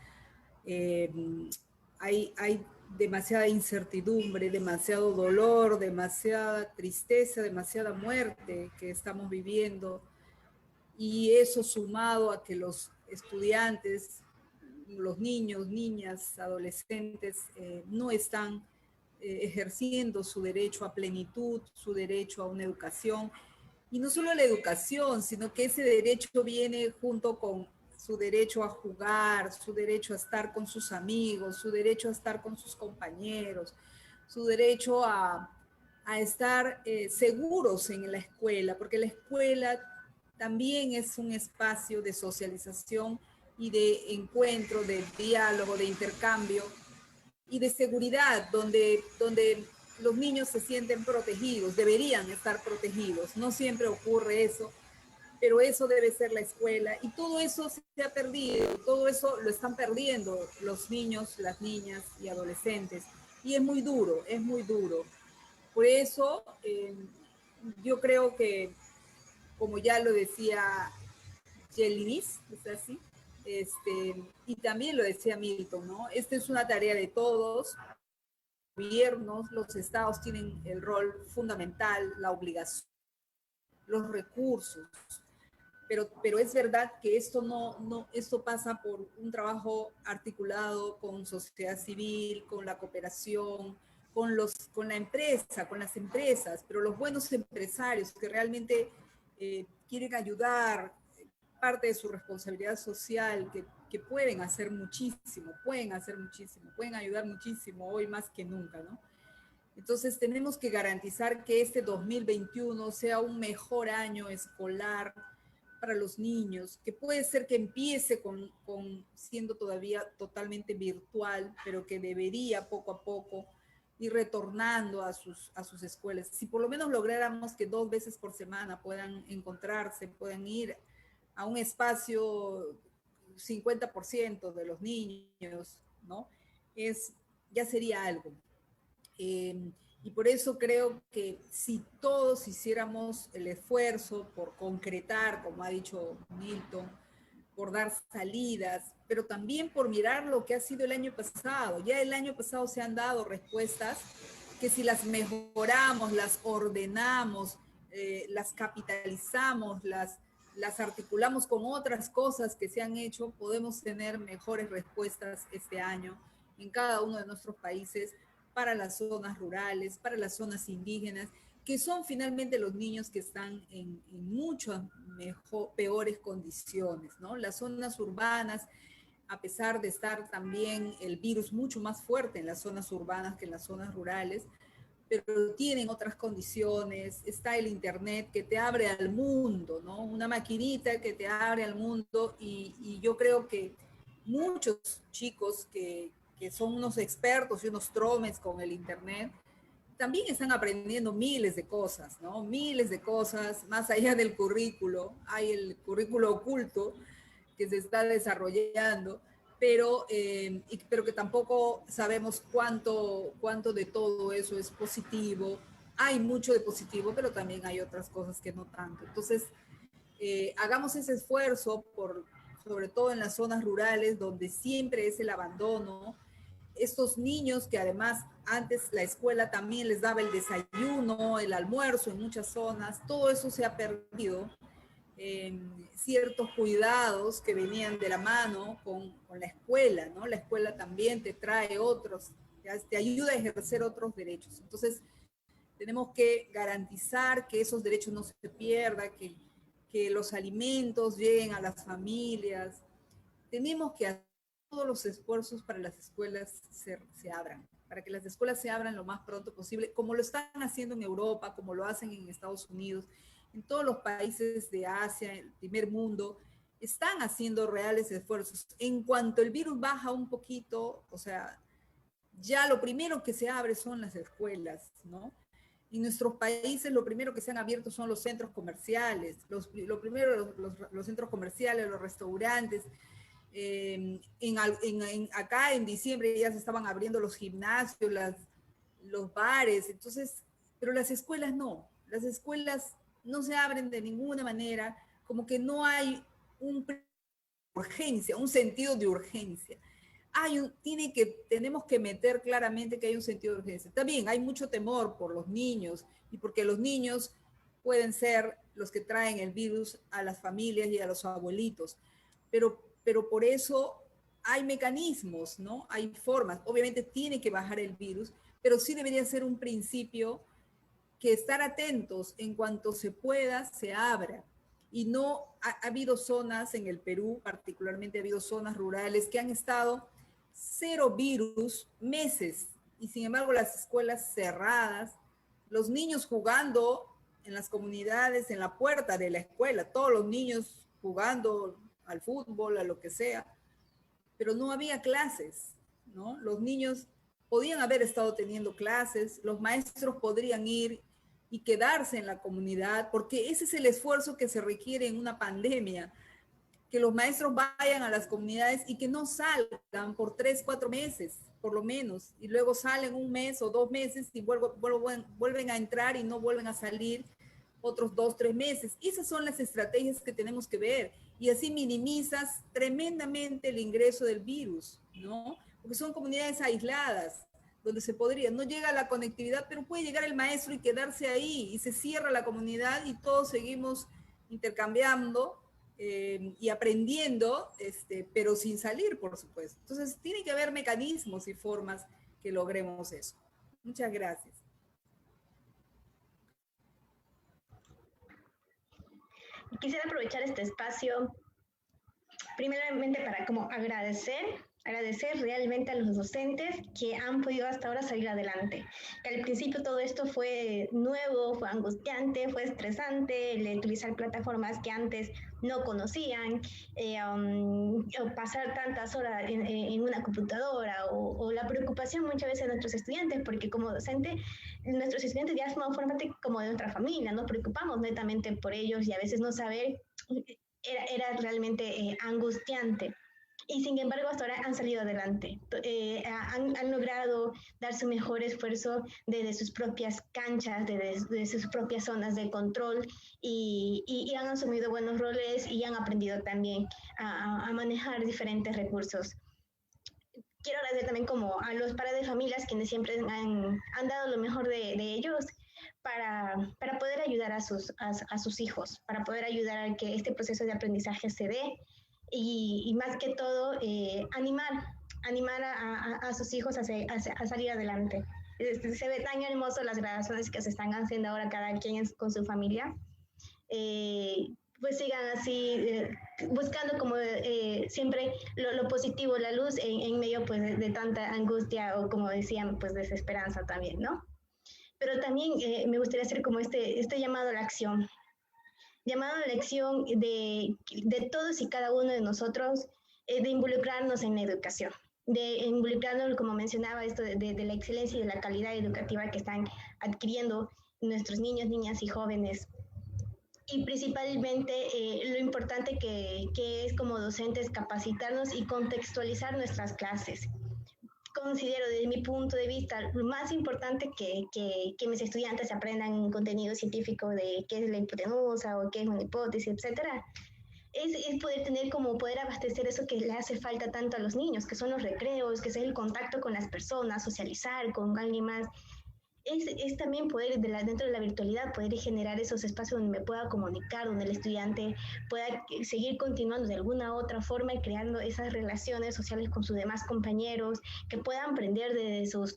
Hay demasiada incertidumbre, demasiado dolor, demasiada tristeza, demasiada muerte que estamos viviendo. Y eso sumado a que los estudiantes, los niños, niñas, adolescentes, no están ejerciendo su derecho a plenitud, su derecho a una educación. Y no solo la educación, sino que ese derecho viene junto con su derecho a jugar, su derecho a estar con sus amigos, su derecho a estar con sus compañeros, su derecho a estar seguros en la escuela, porque la escuela también es un espacio de socialización y de encuentro, de diálogo, de intercambio y de seguridad, donde los niños se sienten protegidos, deberían estar protegidos. No siempre ocurre eso, pero eso debe ser la escuela y todo eso se ha perdido, todo eso lo están perdiendo los niños, las niñas y adolescentes. Y es muy duro, es muy duro. Por eso yo creo que, como ya lo decía Yelinis, ¿es así? Y también lo decía Milton, ¿no? Esta es una tarea de todos. Los gobiernos, los estados tienen el rol fundamental, la obligación, los recursos. Pero es verdad que esto pasa por un trabajo articulado con sociedad civil, con la cooperación, con la empresa, con las empresas, pero los buenos empresarios que realmente quieren ayudar, parte de su responsabilidad social, que pueden hacer muchísimo, pueden ayudar muchísimo hoy más que nunca, ¿no? Entonces tenemos que garantizar que este 2021 sea un mejor año escolar para los niños, que puede ser que empiece siendo todavía totalmente virtual, pero que debería poco a poco ir retornando a sus escuelas. Si por lo menos lográramos que 2 veces por semana puedan encontrarse, puedan ir a un espacio 50% de los niños, ¿no? Ya sería algo. Y por eso creo que si todos hiciéramos el esfuerzo por concretar, como ha dicho Milton, por dar salidas, pero también por mirar lo que ha sido el año pasado. Ya el año pasado se han dado respuestas que si las mejoramos, las ordenamos, las capitalizamos, las articulamos con otras cosas que se han hecho, podemos tener mejores respuestas este año en cada uno de nuestros países, para las zonas rurales, para las zonas indígenas, que son finalmente los niños que están en muchas peores condiciones, ¿no? Las zonas urbanas, a pesar de estar también el virus mucho más fuerte en las zonas urbanas que en las zonas rurales, pero tienen otras condiciones, está el internet que te abre al mundo, ¿no? Una maquinita que te abre al mundo y yo creo que muchos chicos que son unos expertos y unos tromes con el internet, también están aprendiendo miles de cosas, ¿no? Miles de cosas, más allá del currículo, hay el currículo oculto que se está desarrollando, pero que tampoco sabemos cuánto de todo eso es positivo. Hay mucho de positivo, pero también hay otras cosas que no tanto. Entonces, hagamos ese esfuerzo, sobre todo en las zonas rurales, donde siempre es el abandono. Estos niños que además antes la escuela también les daba el desayuno, el almuerzo en muchas zonas, todo eso se ha perdido. Ciertos cuidados que venían de la mano con la escuela, ¿no? La escuela también te trae te ayuda a ejercer otros derechos. Entonces, tenemos que garantizar que esos derechos no se pierdan, que los alimentos lleguen a las familias. Tenemos que hacer todos los esfuerzos para que las escuelas se abran, para que las escuelas se abran lo más pronto posible, como lo están haciendo en Europa, como lo hacen en Estados Unidos, en todos los países de Asia, el primer mundo, están haciendo reales esfuerzos. En cuanto el virus baja un poquito, o sea, ya lo primero que se abre son las escuelas, ¿no? En nuestros países lo primero que se han abierto son los centros comerciales, los centros comerciales, los restaurantes. Acá en diciembre ya se estaban abriendo los gimnasios, los bares, entonces, pero las escuelas no se abren de ninguna manera, como que no hay urgencia, un sentido de urgencia. Tenemos que meter claramente que hay un sentido de urgencia. También hay mucho temor por los niños y porque los niños pueden ser los que traen el virus a las familias y a los abuelitos, pero por eso hay mecanismos, ¿no? Hay formas. Obviamente tiene que bajar el virus, pero sí debería ser un principio que estar atentos en cuanto se pueda, se abra. Y no ha habido zonas en el Perú, particularmente ha habido zonas rurales que han estado 0 virus meses y sin embargo las escuelas cerradas, los niños jugando en las comunidades, en la puerta de la escuela, todos los niños jugando al fútbol, a lo que sea, pero no había clases, ¿no? Los niños podían haber estado teniendo clases, los maestros podrían ir y quedarse en la comunidad, porque ese es el esfuerzo que se requiere en una pandemia, que los maestros vayan a las comunidades y que no salgan por 3, 4 meses, por lo menos, y luego salen 1 mes o 2 meses y vuelven a entrar y no vuelven a salir, otros 2, 3 meses. Esas son las estrategias que tenemos que ver y así minimizas tremendamente el ingreso del virus, ¿no? Porque son comunidades aisladas, donde se podría, no llega la conectividad, pero puede llegar el maestro y quedarse ahí y se cierra la comunidad y todos seguimos intercambiando y aprendiendo, pero sin salir, por supuesto. Entonces, tiene que haber mecanismos y formas que logremos eso. Muchas gracias. Quisiera aprovechar este espacio primeramente para como agradecer realmente a los docentes que han podido hasta ahora salir adelante. Al principio todo esto fue nuevo, fue angustiante, fue estresante, el utilizar plataformas que antes no conocían, o pasar tantas horas en una computadora, o la preocupación muchas veces de nuestros estudiantes, porque como docente, nuestros estudiantes ya forman parte como de nuestra familia, nos preocupamos netamente por ellos y a veces no saber era realmente angustiante. Y sin embargo, hasta ahora han salido adelante. Han logrado dar su mejor esfuerzo desde sus propias canchas, desde sus propias zonas de control y han asumido buenos roles y han aprendido también a manejar diferentes recursos. Quiero agradecer también como a los padres de familias quienes siempre han dado lo mejor de ellos para poder ayudar a sus hijos, para poder ayudar a que este proceso de aprendizaje se dé. Y más que todo, animar a sus hijos a salir adelante. Se ve tan hermoso las graduaciones que se están haciendo ahora cada quien con su familia. Pues sigan así, buscando como siempre lo positivo, la luz en medio pues, de tanta angustia o como decían, pues desesperanza también, ¿no? Pero también me gustaría hacer como este llamado a la acción. Llamado a la acción de todos y cada uno de nosotros, de involucrarnos en la educación, de involucrarnos, como mencionaba, esto de la excelencia y de la calidad educativa que están adquiriendo nuestros niños, niñas y jóvenes. Y principalmente lo importante que es como docentes capacitarnos y contextualizar nuestras clases. Considero desde mi punto de vista lo más importante que mis estudiantes aprendan contenido científico de qué es la hipotenusa o qué es una hipótesis, etcétera. Es poder tener como poder abastecer eso que le hace falta tanto a los niños, que son los recreos, que es el contacto con las personas, socializar con alguien más. Es también poder, dentro de la virtualidad, poder generar esos espacios donde me pueda comunicar, donde el estudiante pueda seguir continuando de alguna u otra forma y creando esas relaciones sociales con sus demás compañeros, que puedan aprender de sus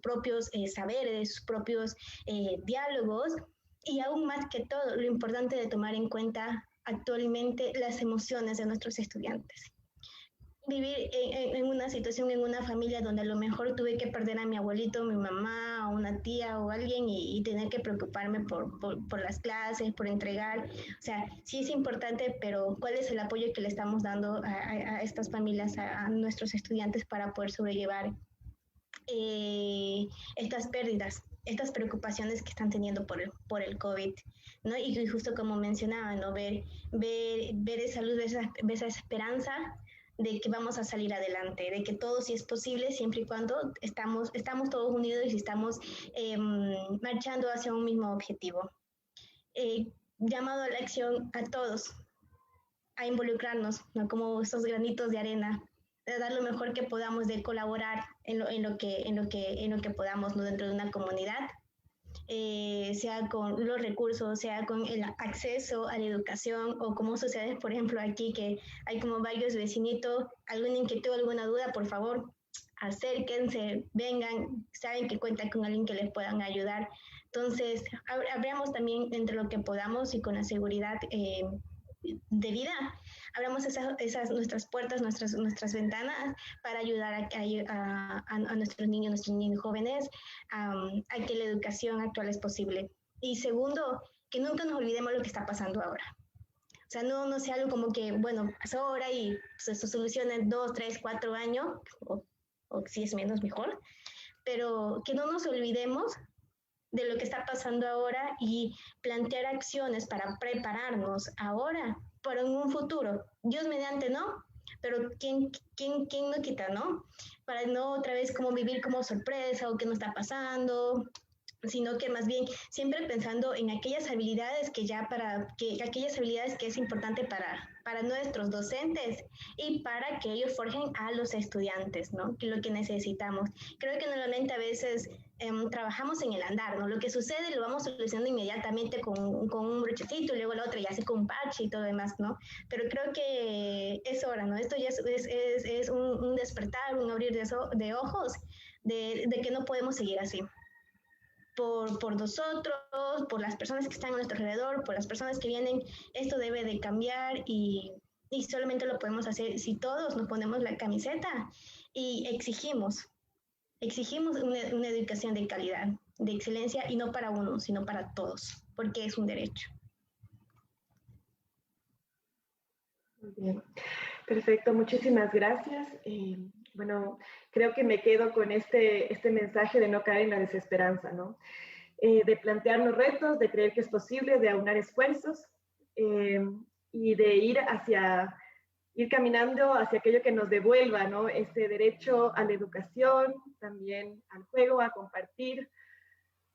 propios saberes, de sus propios diálogos, y aún más que todo, lo importante de tomar en cuenta actualmente las emociones de nuestros estudiantes. Vivir en una situación, en una familia donde a lo mejor tuve que perder a mi abuelito, mi mamá, o una tía o alguien y tener que preocuparme por las clases, por entregar. O sea, sí es importante, pero ¿cuál es el apoyo que le estamos dando a estas familias, a nuestros estudiantes para poder sobrellevar estas pérdidas, estas preocupaciones que están teniendo por el COVID, ¿no? Y justo como mencionaba, ¿no? Ver esa luz, ver esa esperanza de que vamos a salir adelante, de que todo sí es posible siempre y cuando estamos todos unidos y estamos marchando hacia un mismo objetivo. Llamado a la acción a todos, a involucrarnos, ¿no? Como esos granitos de arena, de dar lo mejor que podamos, de colaborar en lo que podamos, ¿no? Dentro de una comunidad, sea con los recursos, sea con el acceso a la educación, o como sucede, por ejemplo, aquí, que hay como varios vecinitos, alguna inquietud, alguna duda, por favor, acérquense, vengan, saben que cuentan con alguien que les puedan ayudar. Entonces, abramos también entre lo que podamos y con la seguridad de vida, abramos esas nuestras puertas, nuestras ventanas para ayudar a nuestros niños y jóvenes a que la educación actual es posible. Y segundo, que nunca nos olvidemos lo que está pasando ahora. O sea, no sea algo como que, bueno, pasó ahora y se soluciona en 2, 3, 4 años, o si es menos, mejor, pero que no nos olvidemos de lo que está pasando ahora y plantear acciones para prepararnos ahora para un futuro. Dios mediante, ¿no? Pero ¿quién no quita, no? Para no otra vez como vivir como sorpresa o qué no está pasando, sino que más bien siempre pensando en aquellas habilidades aquellas habilidades que es importante para nuestros docentes y para que ellos forjen a los estudiantes, ¿no? Que lo que necesitamos. Creo que normalmente a veces trabajamos en el andar, ¿no? Lo que sucede lo vamos solucionando inmediatamente con un brochecito y luego la otra ya hace con un parche y todo demás, ¿no? Pero creo que es hora, ¿no? Esto ya es un despertar, un abrir de ojos de que no podemos seguir así. Por nosotros, por las personas que están a nuestro alrededor, por las personas que vienen, esto debe de cambiar y solamente lo podemos hacer si todos nos ponemos la camiseta y exigimos una educación de calidad, de excelencia y no para uno, sino para todos, porque es un derecho. Muy bien, perfecto, muchísimas gracias. Bueno, creo que me quedo con este mensaje de no caer en la desesperanza, ¿no? De plantearnos retos, de creer que es posible, de aunar esfuerzos y de ir caminando hacia aquello que nos devuelva, ¿no? Ese derecho a la educación, también al juego, a compartir,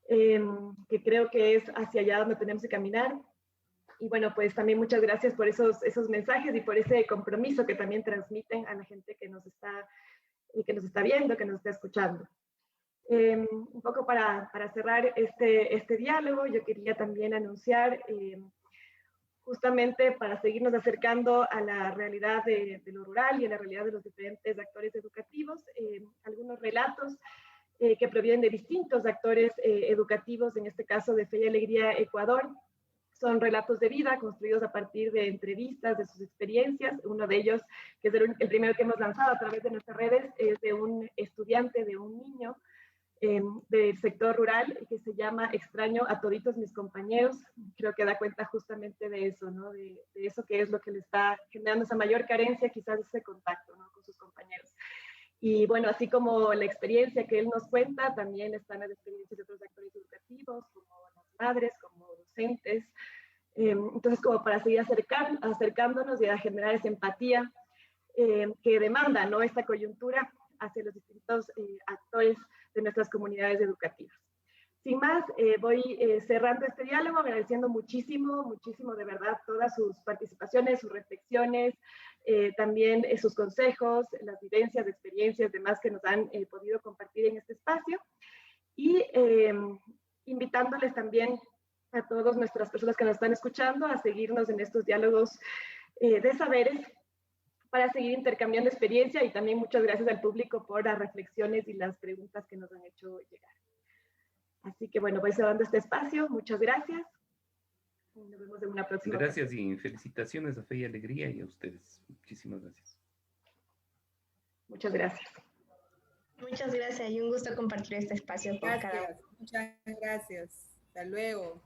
que creo que es hacia allá donde tenemos que caminar. Y bueno, pues también muchas gracias por esos mensajes y por ese compromiso que también transmiten a la gente que nos está viendo, que nos está escuchando. Un poco para cerrar este diálogo, yo quería también anunciar, justamente para seguirnos acercando a la realidad de lo rural y a la realidad de los diferentes actores educativos, algunos relatos que provienen de distintos actores educativos, en este caso de Fe y Alegría Ecuador. Son relatos de vida construidos a partir de entrevistas, de sus experiencias. Uno de ellos, que es el primero que hemos lanzado a través de nuestras redes, es de un estudiante, de un niño del sector rural que se llama Extraño a toditos mis compañeros. Creo que da cuenta justamente de eso, ¿no? De eso que es lo que le está generando esa mayor carencia, quizás ese contacto, ¿no? Con sus compañeros. Y bueno, así como la experiencia que él nos cuenta, también están las experiencias de otros actores educativos, como las madres, como docentes. Entonces, como para seguir acercándonos y a generar esa empatía que demanda, ¿no? Esta coyuntura hacia los distintos actores de nuestras comunidades educativas. Sin más, voy cerrando este diálogo, agradeciendo muchísimo de verdad todas sus participaciones, sus reflexiones, también sus consejos, las vivencias, experiencias, demás que nos han podido compartir en este espacio. Y invitándoles también a todas nuestras personas que nos están escuchando a seguirnos en estos diálogos de saberes para seguir intercambiando experiencia, y también muchas gracias al público por las reflexiones y las preguntas que nos han hecho llegar. Así que bueno, voy cerrando este espacio. Muchas gracias. Nos vemos en una próxima. Gracias y felicitaciones a Fe y Alegría y a ustedes. Muchísimas gracias. Muchas gracias. Muchas gracias y un gusto compartir este espacio con cada uno. Muchas gracias. Hasta luego.